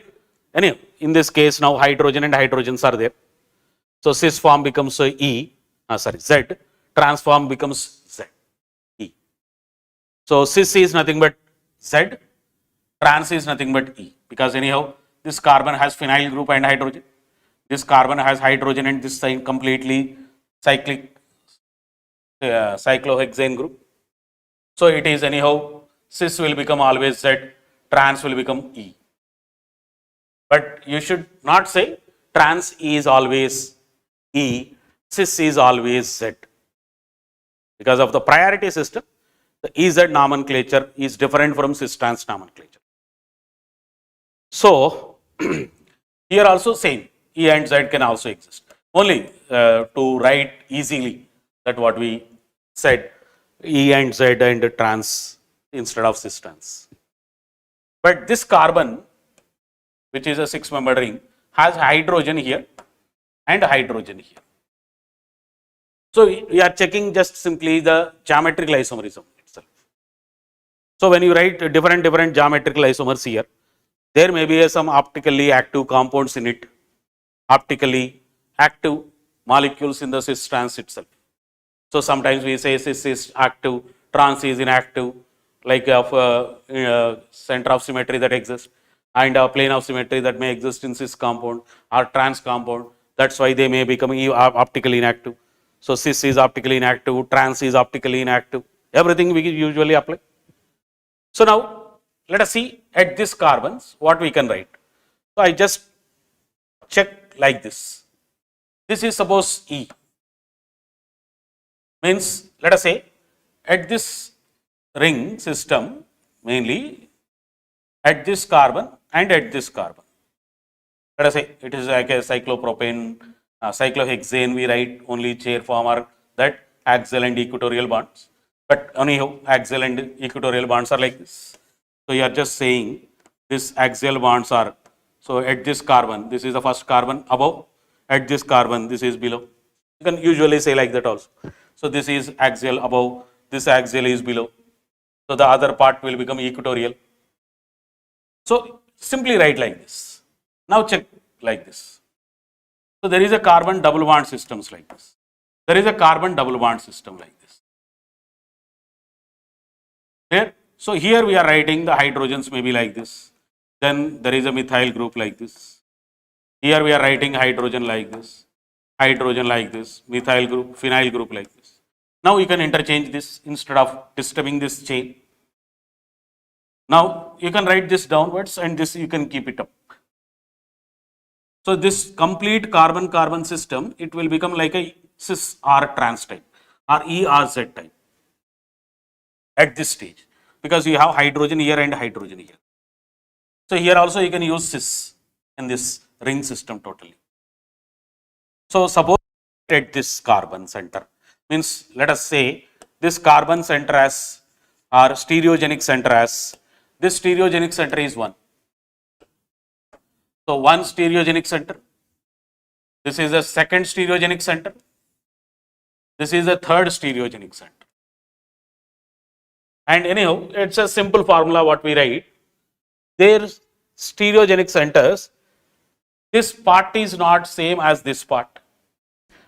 Speaker 1: anyway, in this case now hydrogen and hydrogens are there. So cis form becomes Z, trans form becomes Z, E. So cis is nothing but Z, trans is nothing but E, because anyhow this carbon has phenyl group and hydrogen. This carbon has hydrogen and this side completely cyclic cyclohexane group. So it is anyhow cis will become always Z, trans will become E. But you should not say trans is always E, cis is always Z. Because of the priority system, the EZ nomenclature is different from cis trans nomenclature. So here also same, E and Z can also exist. Only to write easily that what we said, E and Z and trans instead of cis trans. But this carbon, which is a 6-member ring, has hydrogen here and hydrogen here. So we are checking just simply the geometrical isomerism itself. So when you write different geometrical isomers here, there may be some optically active compounds in it, optically active molecules in the cis trans itself. So sometimes we say cis is active, trans is inactive, like of center of symmetry that exists, and a plane of symmetry that may exist in cis compound or trans compound. That's why they may become optically inactive. So cis is optically inactive, trans is optically inactive. Everything we usually apply. So now let us see at this carbons what we can write. So I just check like this. This is suppose E. Means let us say at this ring system, mainly at this carbon and at this carbon. Let us say it is like a cyclopropane, cyclohexane, we write only chair form or that axial and equatorial bonds. But anyhow, axial and equatorial bonds are like this. So you are just saying this axial bonds are, so at this carbon, this is the first carbon above, at this carbon, this is below. You can usually say like that also. So this is axial above, this axial is below. So the other part will become equatorial. So simply write like this. Now check like this. So there is a carbon double bond systems like this. There is a carbon double bond system like this. Here, so here we are writing the hydrogens may be like this. Then there is a methyl group like this. Here we are writing hydrogen like this, methyl group, phenyl group like this. Now you can interchange this instead of disturbing this chain. Now you can write this downwards and this you can keep it up. So this complete carbon-carbon system, it will become like a cis or trans type or E or Z type at this stage, because you have hydrogen here and hydrogen here. So here also you can use cis in this ring system totally. So suppose at this carbon center, means let us say this carbon center as or stereogenic center as, this stereogenic center is 1. So one stereogenic center, this is the second stereogenic center, this is the third stereogenic center. And anyhow, it's a simple formula what we write. Their stereogenic centers, this part is not same as this part,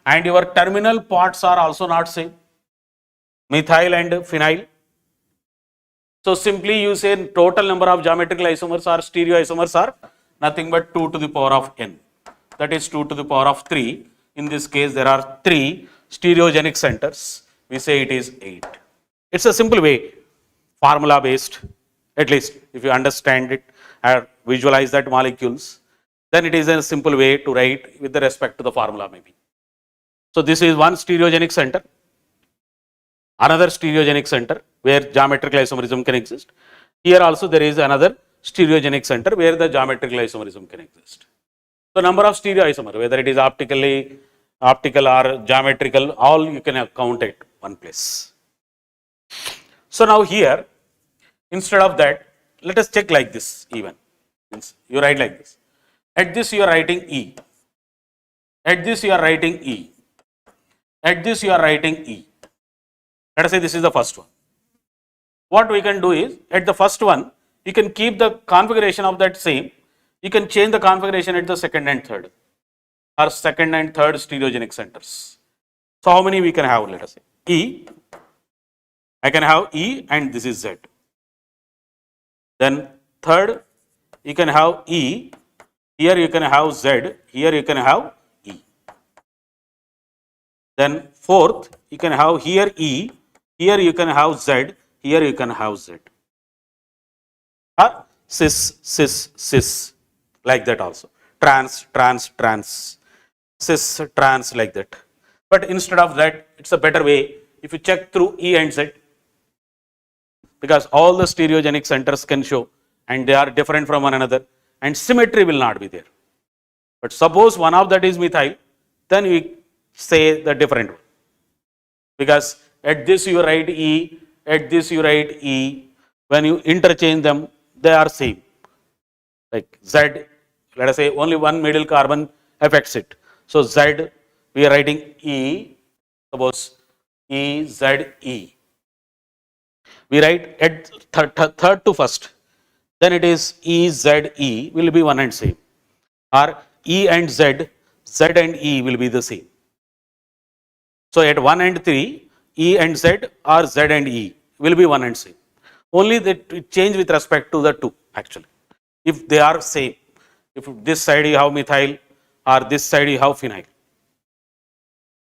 Speaker 1: and your terminal parts are also not same, methyl and phenyl. So simply you say total number of geometrical isomers or stereoisomers are nothing but 2 to the power of n. That is 2 to the power of 3. In this case, there are 3 stereogenic centers. We say it is 8. It's a simple way, formula based, at least if you understand it or visualize that molecules, then it is a simple way to write with the respect to the formula maybe. So this is one stereogenic center, another stereogenic center where geometrical isomerism can exist. Here also there is another stereogenic center where the geometrical isomerism can exist. So number of stereoisomer, whether it is optical or geometrical, all you can count at one place. So now here, instead of that, let us check like this even. You write like this. At this you are writing E. At this you are writing E. At this you are writing E. Let us say this is the first one. What we can do is, at the first one, you can keep the configuration of that same. You can change the configuration at the second and third, or second and third stereogenic centers. So how many we can have? Let us say E. I can have E and this is Z. Then third, you can have E. Here you can have Z. Here you can have E. Then fourth, you can have here E. Here you can have Z. Here you can have Z. Or cis, cis, cis, like that also. Trans, trans, trans, cis, trans, like that. But instead of that, it's a better way if you check through E and Z, because all the stereogenic centers can show and they are different from one another and symmetry will not be there. But suppose one of that is methyl, then we say the different one, because at this you write E, at this you write E, when you interchange them, they are same. Like Z, let us say only one middle carbon affects it. So Z, we are writing E, suppose E, Z, E. We write at third to first, then it is E, Z, E will be one and same. Or E and Z, Z and E will be the same. So at 1 and 3, E and Z or Z and E will be one and same. Only that it change with respect to the 2 actually. If they are same, if this side you have methyl or this side you have phenyl.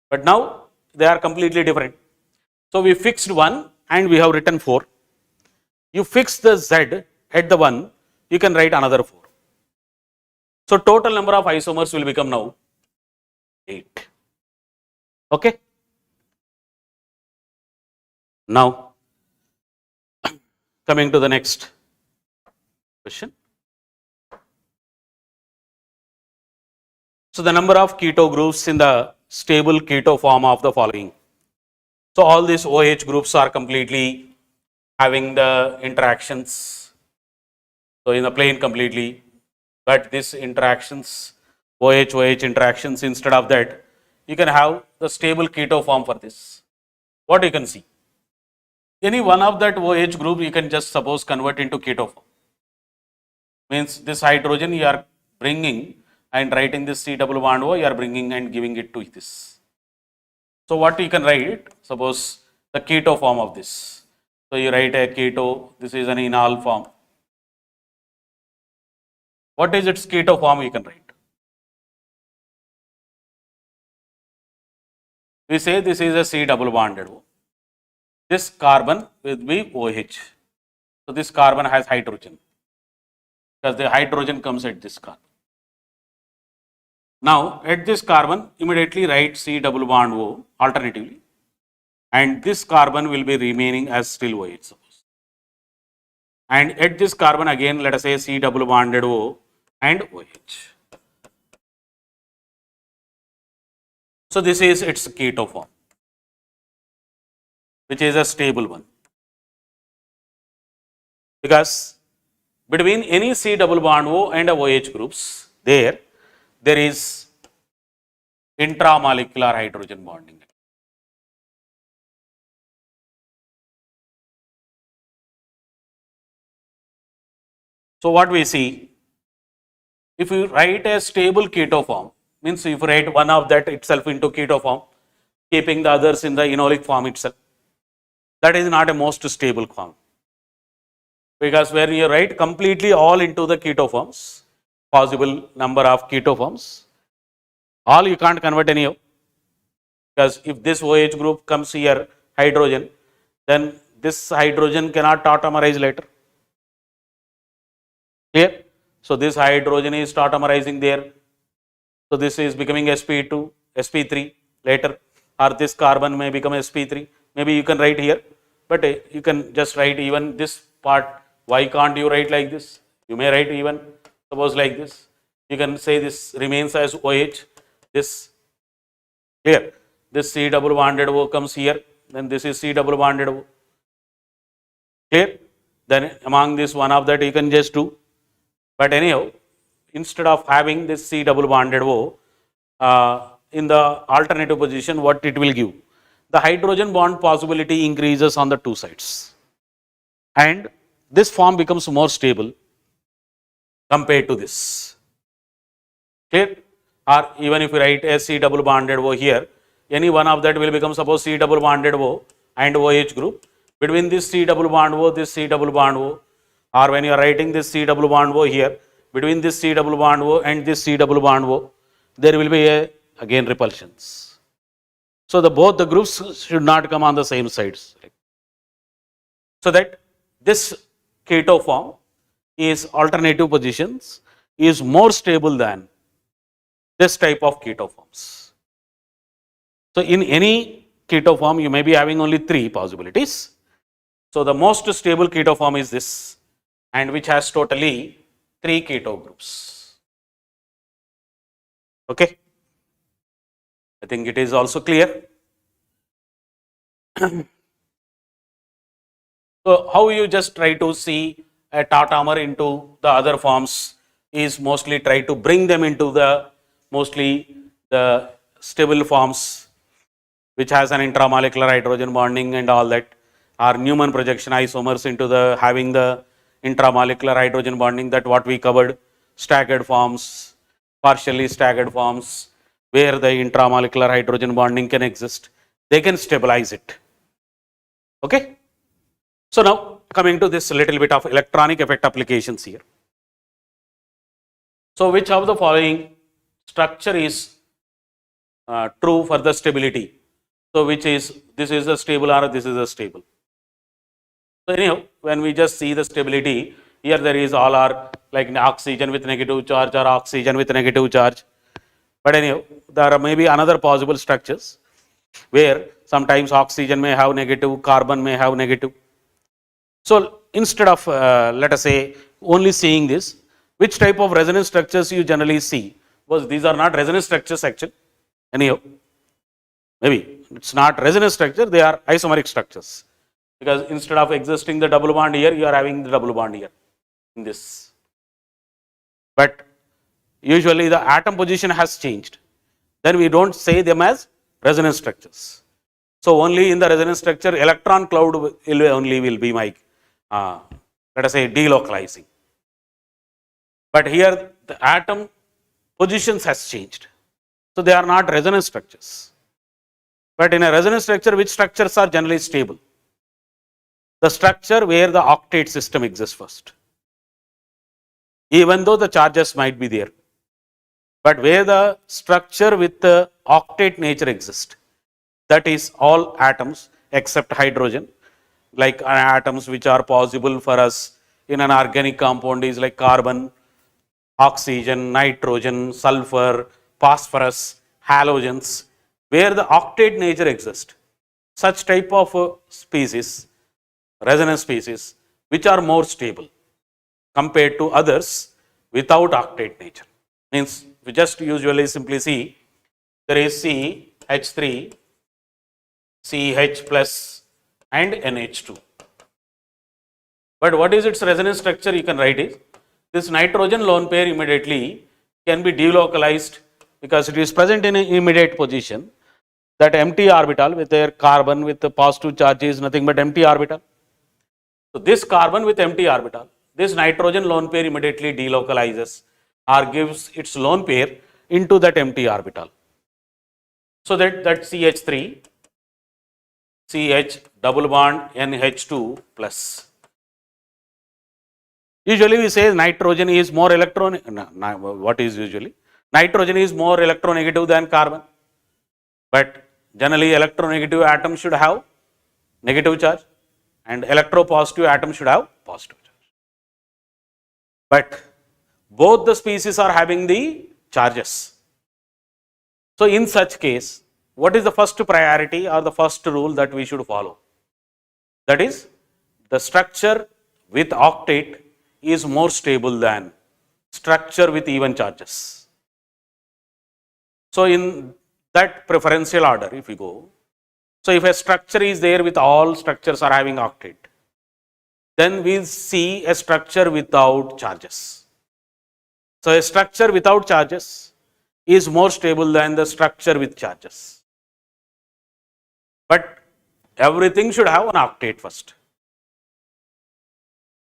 Speaker 1: But now they are completely different. So we fixed 1 and we have written 4. You fix the Z at the 1, you can write another 4. So total number of isomers will become now 8. Okay. Now coming to the next question. So the number of keto groups in the stable keto form of the following. So all these OH groups are completely having the interactions. So in the plane completely, but these interactions, OH interactions, instead of that, you can have the stable keto form for this. What you can see? Any one of that OH group you can just suppose convert into keto form. Means this hydrogen you are bringing and writing this C double bond O, you are bringing and giving it to this. So what you can write, suppose the keto form of this. So you write a keto, this is an enol form. What is its keto form you can write? We say this is a C double bonded O. This carbon will be OH. So this carbon has hydrogen, because the hydrogen comes at this carbon. Now at this carbon, immediately write C double bond O alternatively, and this carbon will be remaining as still OH suppose. And at this carbon again, let us say C double bonded O and OH. So this is its keto form, which is a stable one. Because between any C double bond O and OH groups, there is intramolecular hydrogen bonding. So what we see, if you write a stable keto form, means if you write one of that itself into keto form, keeping the others in the enolic form itself, that is not a most stable form. Because when you write completely all into the keto forms, possible number of keto forms, all you can't convert any of. Because if this OH group comes here, hydrogen, then this hydrogen cannot tautomerize later. Clear? So this hydrogen is tautomerizing there. So this is becoming sp2, sp3 later, or this carbon may become sp3. Maybe you can write here, but you can just write even this part. Why can't you write like this? You may write even suppose like this. You can say this remains as OH. This clear. This C double bonded O comes here. Then this is C double bonded O. Clear? Then among this one of that you can just do. But anyhow, instead of having this C double bonded O in the alternative position, what it will give? The hydrogen bond possibility increases on the two sides. And this form becomes more stable compared to this. Clear? Or even if you write a C double bonded O here, any one of that will become suppose C double bonded O and OH group. Between this C double bond O, this C double bond O, or when you are writing this C double bond O here, between this C double bond O and this C double bond O, there will be again repulsions. So both the groups should not come on the same sides. So that this keto form is alternative positions is more stable than this type of keto forms. So in any keto form you may be having only three possibilities. So the most stable keto form is this, and which has totally three keto groups. Okay, I think it is also clear. So how you just try to see a tautomer into the other forms is mostly try to bring them into the mostly the stable forms which has an intramolecular hydrogen bonding and all that, or Neumann projection isomers into the having the intramolecular hydrogen bonding, that what we covered, staggered forms, partially staggered forms where the intramolecular hydrogen bonding can exist, they can stabilize it. Okay. So now coming to this little bit of electronic effect applications here. So which of the following structure is true for the stability? So which is, this is a stable or this is a stable? So anyhow, when we just see the stability, here there is all are like oxygen with negative charge or oxygen with negative charge. But anyhow, there may be another possible structures where sometimes oxygen may have negative, carbon may have negative. So instead of let us say only seeing this, which type of resonance structures you generally see? Because these are not resonance structures actually. Anyhow, maybe it's not resonance structure, they are isomeric structures. Because instead of existing the double bond here, you are having the double bond here in this. But usually the atom position has changed. Then we don't say them as resonance structures. So only in the resonance structure, electron cloud will be my let us say delocalizing. But here the atom positions has changed. So they are not resonance structures. But in a resonance structure, which structures are generally stable? The structure where the octet system exists first. Even though the charges might be there, but where the structure with the octet nature exists, that is all atoms except hydrogen, like atoms which are possible for us in an organic compound is like carbon, oxygen, nitrogen, sulfur, phosphorus, halogens, where the octet nature exists. Such type of species, resonance species, which are more stable compared to others without octet nature. Means we just usually simply see there is CH3, CH plus and NH2. But what is its resonance structure? You can write it. This nitrogen lone pair immediately can be delocalized because it is present in an immediate position. That empty orbital with their carbon with the positive charge is nothing but empty orbital. So this carbon with empty orbital, this nitrogen lone pair immediately delocalizes or gives its lone pair into that empty orbital. So that CH3, CH double bond NH2 plus. Usually we say nitrogen is more what is usually? Nitrogen is more electronegative than carbon. But generally electronegative atom should have negative charge and electropositive atom should have positive charge. But both the species are having the charges. So in such case, what is the first priority or the first rule that we should follow? That is, the structure with octet is more stable than structure with even charges. So in that preferential order, if we go, so if a structure is there with all structures are having octet, then we see a structure without charges. So a structure without charges is more stable than the structure with charges. But everything should have an octet first.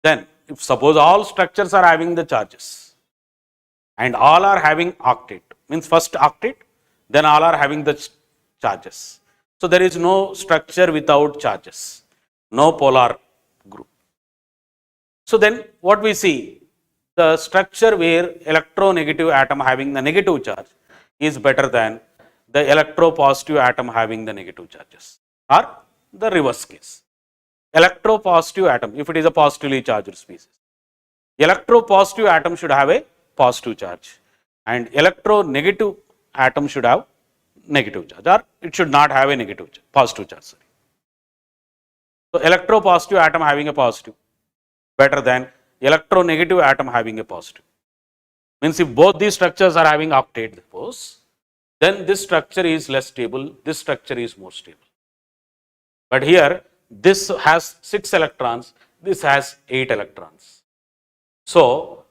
Speaker 1: Then if suppose all structures are having the charges and all are having octet, means first octet, then all are having the charges. So there is no structure without charges, no polar group. So then what we see, the structure where electronegative atom having the negative charge is better than the electropositive atom having the negative charges, or the reverse case. Electropositive atom, if it is a positively charged species, electropositive atom should have a positive charge and electronegative atom should have negative charge, or it should not have a negative charge, positive charge. Sorry. So electropositive atom having a positive better than electronegative atom having a positive. Means if both these structures are having octet, suppose, then this structure is less stable, this structure is more stable. But here this has 6 electrons, this has 8 electrons. So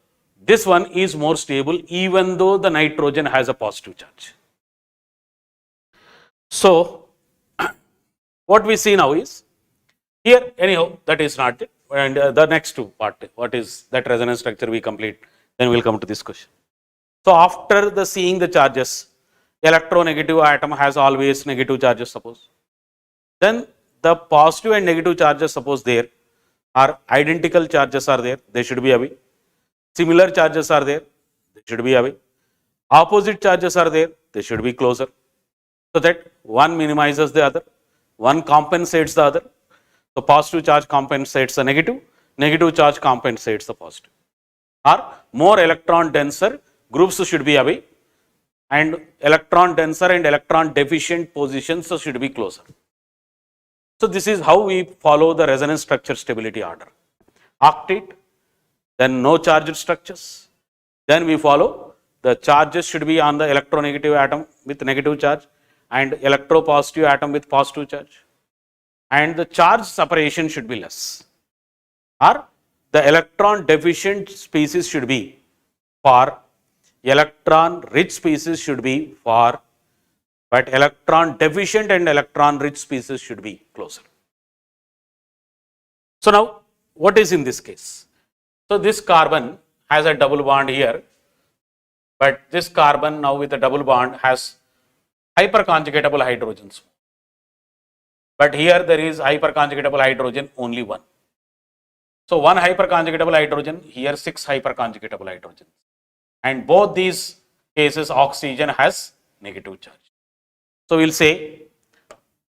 Speaker 1: this one is more stable even though the nitrogen has a positive charge. So what we see now is, here anyhow that is not it, and the next two part, what is that resonance structure we complete, then we will come to this question. So after the seeing the charges, electronegative atom has always negative charges suppose. Then the positive and negative charges suppose there are identical charges are there, they should be away. Similar charges are there, they should be away. Opposite charges are there, they should be closer. So that one minimizes the other, one compensates the other. So positive charge compensates the negative, negative charge compensates the positive. Or more electron denser groups should be away and electron denser and electron deficient positions should be closer. So this is how we follow the resonance structure stability order. Octet, then no charged structures. Then we follow the charges should be on the electronegative atom with negative charge and electropositive atom with positive charge. And the charge separation should be less. Or the electron deficient species should be far, electron rich species should be far, but electron deficient and electron rich species should be closer. So now what is in this case? So this carbon has a double bond here, but this carbon now with a double bond has hyperconjugatable hydrogens. But here there is hyperconjugatable hydrogen only one. So one hyperconjugatable hydrogen, here 6 hyperconjugatable hydrogens. And both these cases oxygen has negative charge. So we will say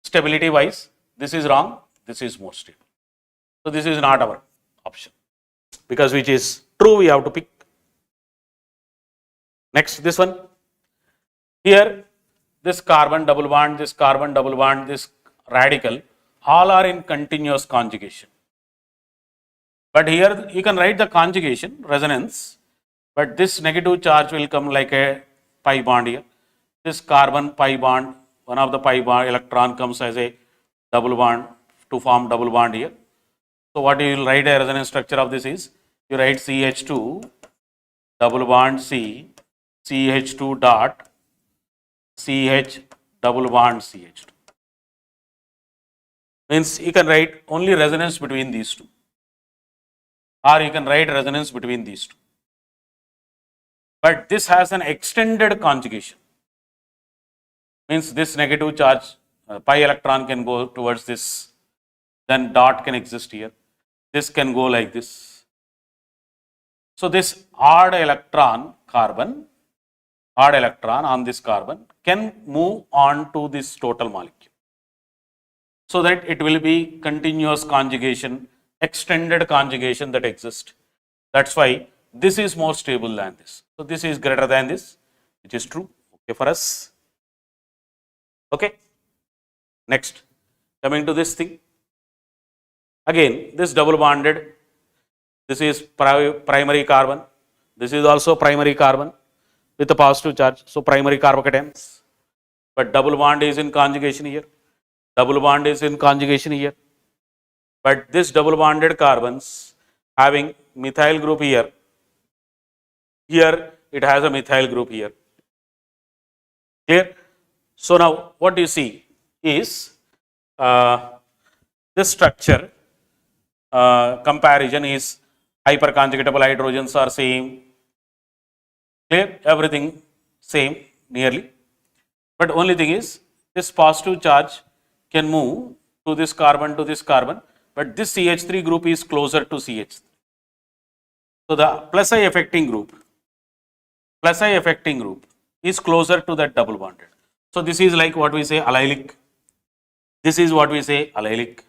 Speaker 1: stability wise this is wrong, this is more stable. So this is not our option, because which is true we have to pick. Next this one, Here, this carbon double bond, this carbon double bond, this radical, all are in continuous conjugation. But here you can write the conjugation, resonance, but this negative charge will come like a pi bond here. This carbon pi bond, one of the pi bond electron comes as a double bond to form double bond here. So what you will write a resonance structure of this is, you write CH2 double bond C, CH2 dot, CH double bond CH2. Means you can write only resonance between these two, or you can write resonance between these two. But this has an extended conjugation. Means this negative charge, pi electron can go towards this, then dot can exist here. This can go like this. So this odd electron on this carbon can move on to this total molecule, so that it will be continuous conjugation, extended conjugation that exists. That's why this is more stable than this. So this is greater than this, which is true, okay, for us. Okay. Next, coming to this thing. Again, this double bonded, this is primary carbon, this is also primary carbon with a positive charge, so primary carbocations. But double bond is in conjugation here, double bond is in conjugation here. But this double bonded carbons having methyl group here, here it has a methyl group here. Clear? So now what you see is this structure comparison is hyperconjugatable hydrogens are same. Clear? Everything same nearly. But only thing is this positive charge can move to this carbon, but this CH3 group is closer to CH3. So the plus I affecting group is closer to that double bonded. So this is like what we say allylic. This is what we say allylic.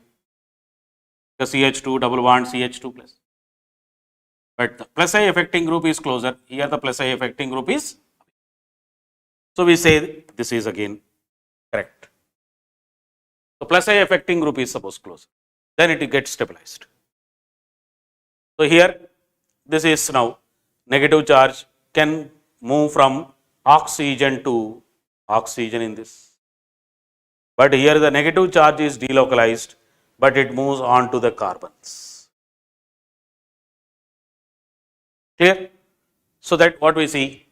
Speaker 1: The CH2 double bond CH2 plus. But the plus I affecting group is closer. Here the plus I affecting group is. So we say this is again correct. So plus I affecting group is suppose closer. Then it gets stabilized. So here this is now negative charge can move from oxygen to oxygen in this. But here the negative charge is delocalized, but it moves on to the carbons. Clear? So that what we see,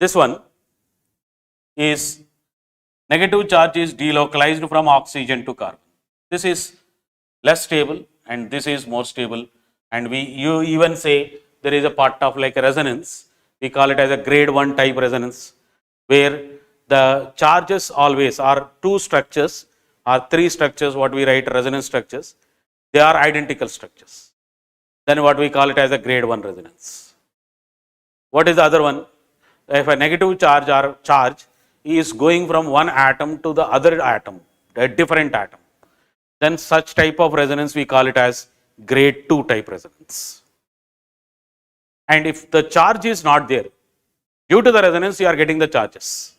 Speaker 1: this one is negative charge is delocalized from oxygen to carbon. This is less stable and this is more stable, and you even say there is a part of like a resonance. We call it as a grade 1 type resonance, where the charges always are two structures or three structures, what we write resonance structures, they are identical structures. Then what we call it as a grade 1 resonance. What is the other one? If a negative charge or charge is going from one atom to the other atom, a different atom, then such type of resonance we call it as grade 2 type resonance. And if the charge is not there, due to the resonance you are getting the charges.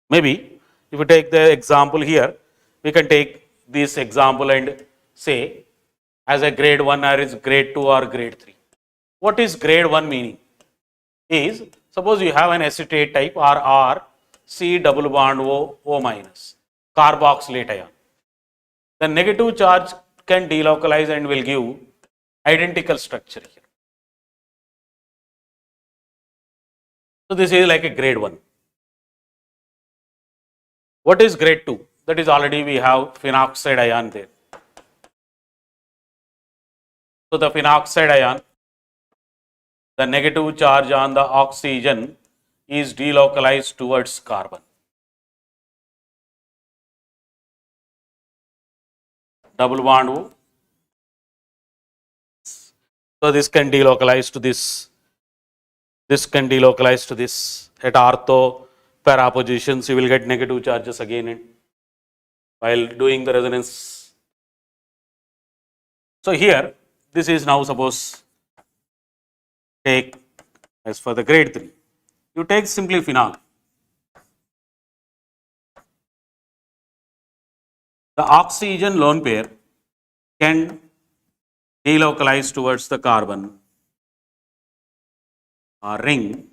Speaker 1: Maybe if you take the example here, we can take this example and say as a grade 1 or is grade 2 or grade 3. What is grade 1 meaning? Is suppose you have an acetate type or R C double bond O minus carboxylate ion. The negative charge can delocalize and will give identical structure here. So this is like a grade 1. What is grade 2? That is already we have phenoxide ion there. So the phenoxide ion, the negative charge on the oxygen is delocalized towards carbon. Double bond O. So this can delocalize to this. This can delocalize to this. At ortho para positions, you will get negative charges again while doing the resonance. So here, this is now suppose take as for the grade 3. You take simply phenol. the oxygen lone pair can delocalize towards the carbon ring,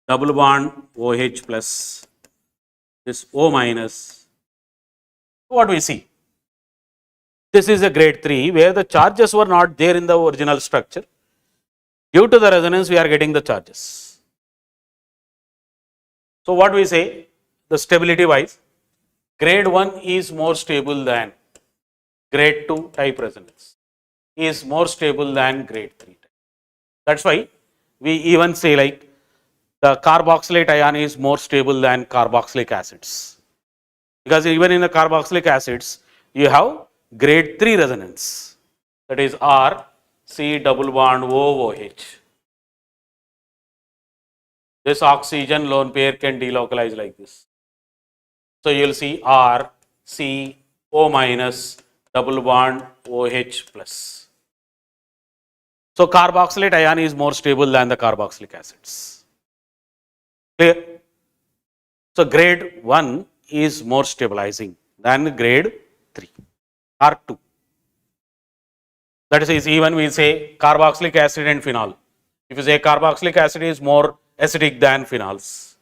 Speaker 1: double bond OH plus this O minus. What we see? This is a grade 3 where the charges were not there in the original structure. Due to the resonance, we are getting the charges. So what we say, the stability wise, grade 1 is more stable than grade 2 type resonance, is more stable than grade 3 type. That's why we even say like the carboxylate ion is more stable than carboxylic acids. Because even in the carboxylic acids, you have grade 3 resonance, that is R, C double bond O, OH. This oxygen lone pair can delocalize like this. So you will see R, C, O minus, double bond OH plus. So carboxylate ion is more stable than the carboxylic acids. Clear? So grade 1 is more stabilizing than grade 3 or 2. That is, even we say carboxylic acid and phenol. If you say carboxylic acid is more acidic than phenols.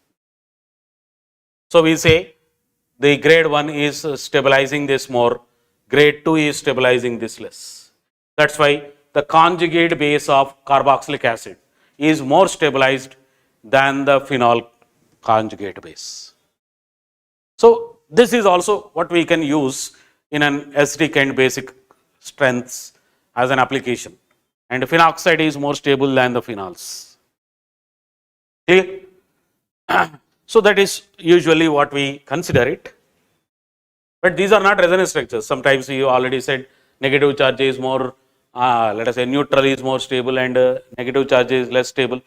Speaker 1: So we say the grade 1 is stabilizing this more, grade 2 is stabilizing this less. That's why the conjugate base of carboxylic acid is more stabilized than the phenol conjugate base. So this is also what we can use in an acidic and basic strengths as an application, and phenoxide is more stable than the phenols. Clear? So that is usually what we consider it, but these are not resonance structures. Sometimes you already said negative charge is more, let us say neutral is more stable and negative charge is less stable.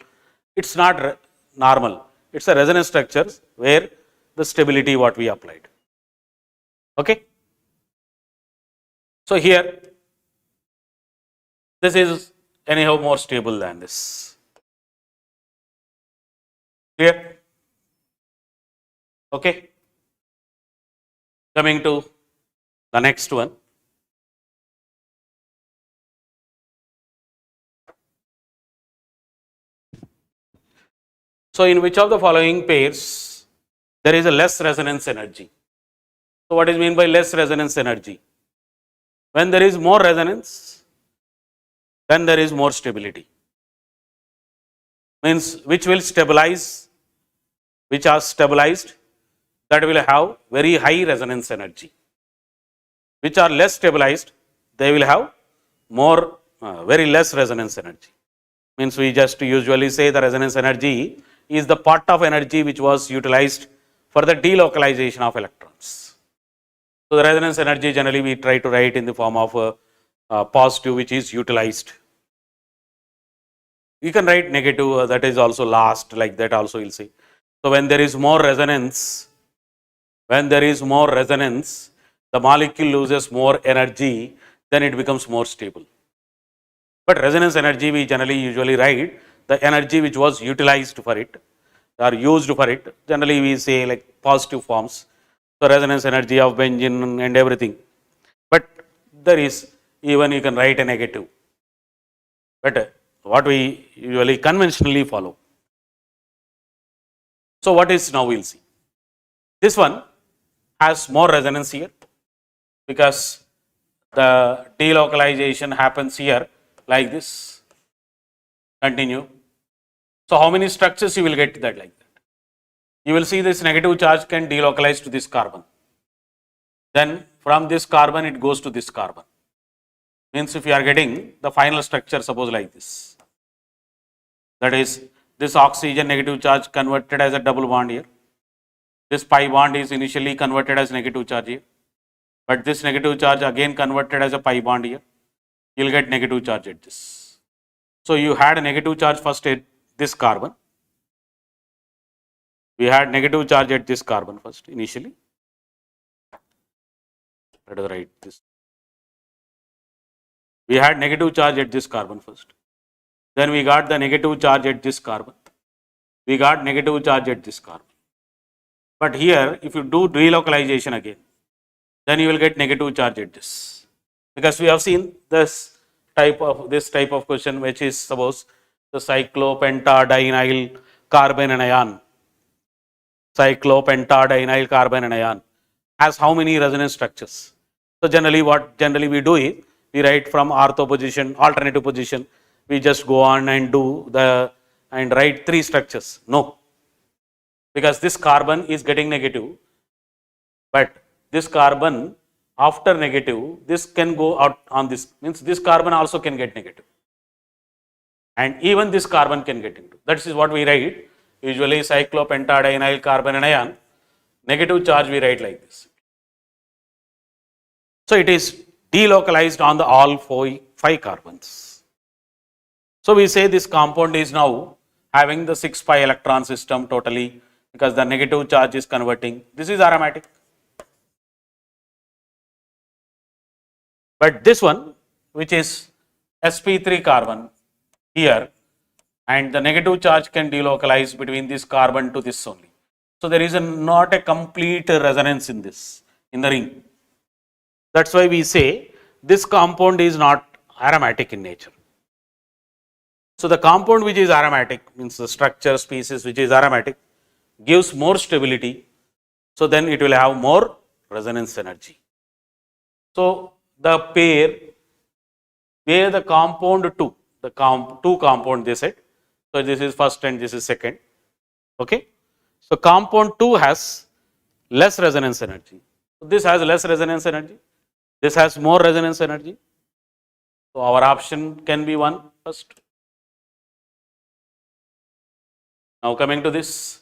Speaker 1: It's not normal. It's a resonance structures where the stability what we applied. Okay. So here this is anyhow more stable than this. Clear? Okay. Coming to the next one. So in which of the following pairs there is a less resonance energy? So what is meant by less resonance energy? When there is more resonance, then there is more stability. Means which will stabilize, which are stabilized, that will have very high resonance energy. Which are less stabilized, they will have more very less resonance energy. Means we just usually say the resonance energy is the part of energy which was utilized for the delocalization of electrons. So the resonance energy generally we try to write in the form of positive, which is utilized. You can write negative, that is also lost, like that also you'll see. So when there is more resonance, the molecule loses more energy, then it becomes more stable. But resonance energy we generally usually write the energy which was utilized for it or used for it. Generally we say like positive forms. So resonance energy of benzene and everything. But there is even you can write a negative. But what we usually conventionally follow. So what is now we'll see. This one has more resonance here because the delocalization happens here like this. Continue. So how many structures you will get that like that? You will see this negative charge can delocalize to this carbon. Then from this carbon it goes to this carbon. Means if you are getting the final structure, suppose like this. That is, this oxygen negative charge converted as a double bond here. This pi bond is initially converted as negative charge here. But this negative charge again converted as a pi bond here. You will get negative charge at this. So you had a negative charge first at this carbon. We had negative charge at this carbon first initially. Let us write this. We had negative charge at this carbon first. Then we got the negative charge at this carbon. We got negative charge at this carbon. But here, if you do delocalization again, then you will get negative charge at this. Because we have seen this type of question, which is suppose the cyclopentadienyl carbon anion, cyclopentadienyl carbon anion has how many resonance structures? So generally we do is we write from ortho position, alternative position, we just go on and write 3 structures. No, because this carbon is getting negative, but this carbon after negative, this can go out on this, means this carbon also can get negative, and even this carbon can get into. That is what we write usually cyclopentadienyl carbon anion, negative charge we write like this. So it is delocalized on the all 5 carbons. So we say this compound is now having the 6 pi electron system totally, because the negative charge is converting. This is aromatic. But this one, which is sp3 carbon here, and the negative charge can delocalize between this carbon to this only. So there is not a complete resonance in this, in the ring. That's why we say this compound is not aromatic in nature. So the compound which is aromatic, means the structure species which is aromatic, gives more stability. So then it will have more resonance energy. So the pair where the compound 2, the 2 compound they said, so this is first and this is second, okay. So compound 2 has less resonance energy. So this has less resonance energy, this has more resonance energy. So our option can be 1 first. Now coming to this,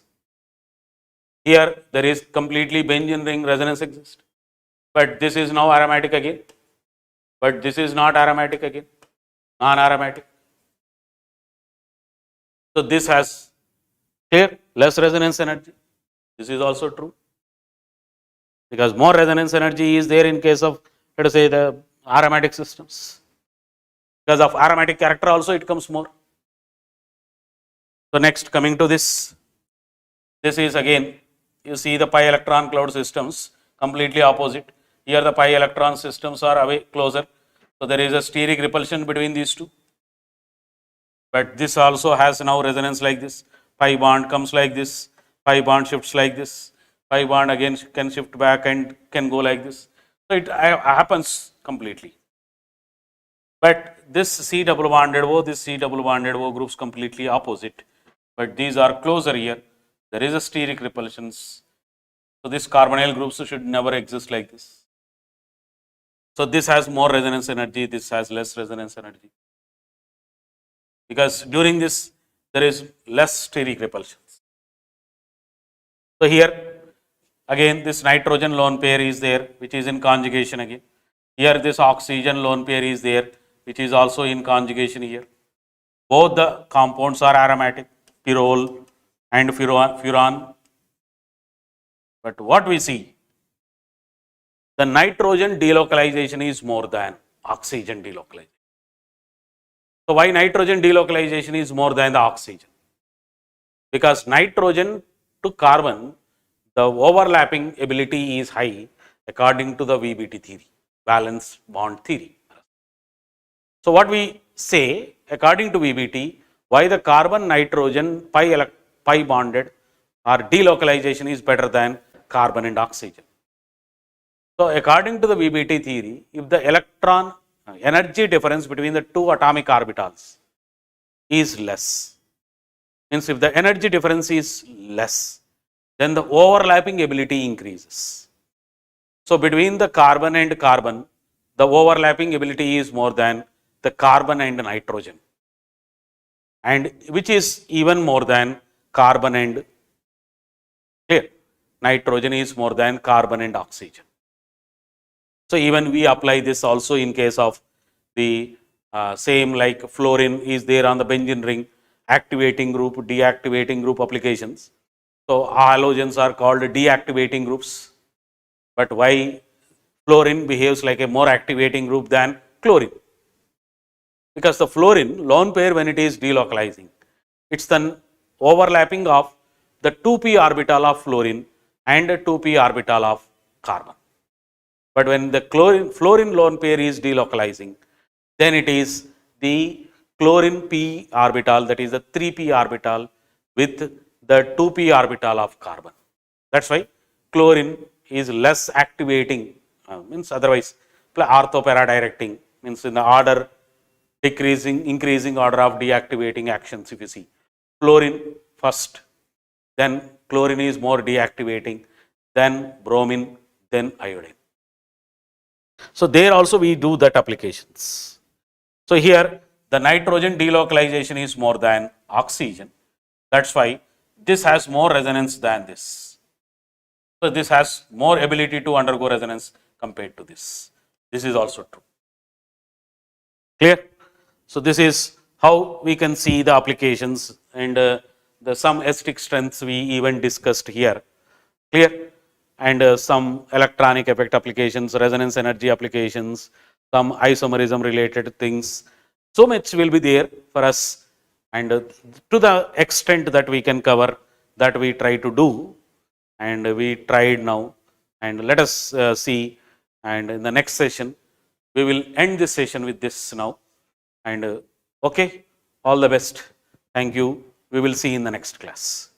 Speaker 1: here there is completely Benzian ring resonance exists, but this is now aromatic again, but this is not aromatic again, non-aromatic. So this has here less resonance energy. This is also true, because more resonance energy is there in case of, let us say, the aromatic systems. Because of aromatic character also it comes more. So next, coming to this is again, you see the pi electron cloud systems completely opposite. Here the pi electron systems are away closer. So there is a steric repulsion between these two. But this also has now resonance like this. Pi bond comes like this, pi bond shifts like this, pi bond again can shift back and can go like this. So it happens completely. But this C double bonded O, this C double bonded O groups completely opposite. But these are closer here. There is a steric repulsions. So this carbonyl groups should never exist like this. So this has more resonance energy, this has less resonance energy. Because during this there is less steric repulsions. So here again this nitrogen lone pair is there, which is in conjugation again. Here this oxygen lone pair is there, which is also in conjugation here. Both the compounds are aromatic, pyrrole and furan. But what we see, the nitrogen delocalization is more than oxygen delocalization. So why nitrogen delocalization is more than the oxygen? Because nitrogen to carbon, the overlapping ability is high according to the VBT theory, valence bond theory. So what we say, according to VBT, why the carbon nitrogen pi bonded or delocalization is better than carbon and oxygen. So according to the VBT theory, if the electron energy difference between the 2 atomic orbitals is less, means if the energy difference is less, then the overlapping ability increases. So between the carbon and carbon, the overlapping ability is more than the carbon and nitrogen, and which is even more than carbon and here nitrogen is more than carbon and oxygen. So even we apply this also in case of the same like fluorine is there on the benzene ring, activating group, deactivating group applications. So halogens are called deactivating groups. But why fluorine behaves like a more activating group than chlorine? Because the fluorine lone pair, when it is delocalizing, it's the overlapping of the 2p orbital of fluorine and a 2p orbital of carbon. But when the fluorine lone pair is delocalizing, then it is the chlorine p orbital, that is the 3p orbital with the 2p orbital of carbon. That's why chlorine is less activating, means otherwise orthopara-directing, means in the order increasing order of deactivating actions. If you see fluorine first, then chlorine is more deactivating, then bromine, then iodine. So there also we do that applications. So here the nitrogen delocalization is more than oxygen. That's why this has more resonance than this. So this has more ability to undergo resonance compared to this. This is also true. Clear? So this is how we can see the applications, and the some aesthetic strengths we even discussed here. Clear? And some electronic effect applications, resonance energy applications, some isomerism related things. So much will be there for us, and to the extent that we can cover, that we try to do, and we tried now, and let us see, and in the next session we will end this session with this now, and okay, all the best. Thank you. We will see in the next class.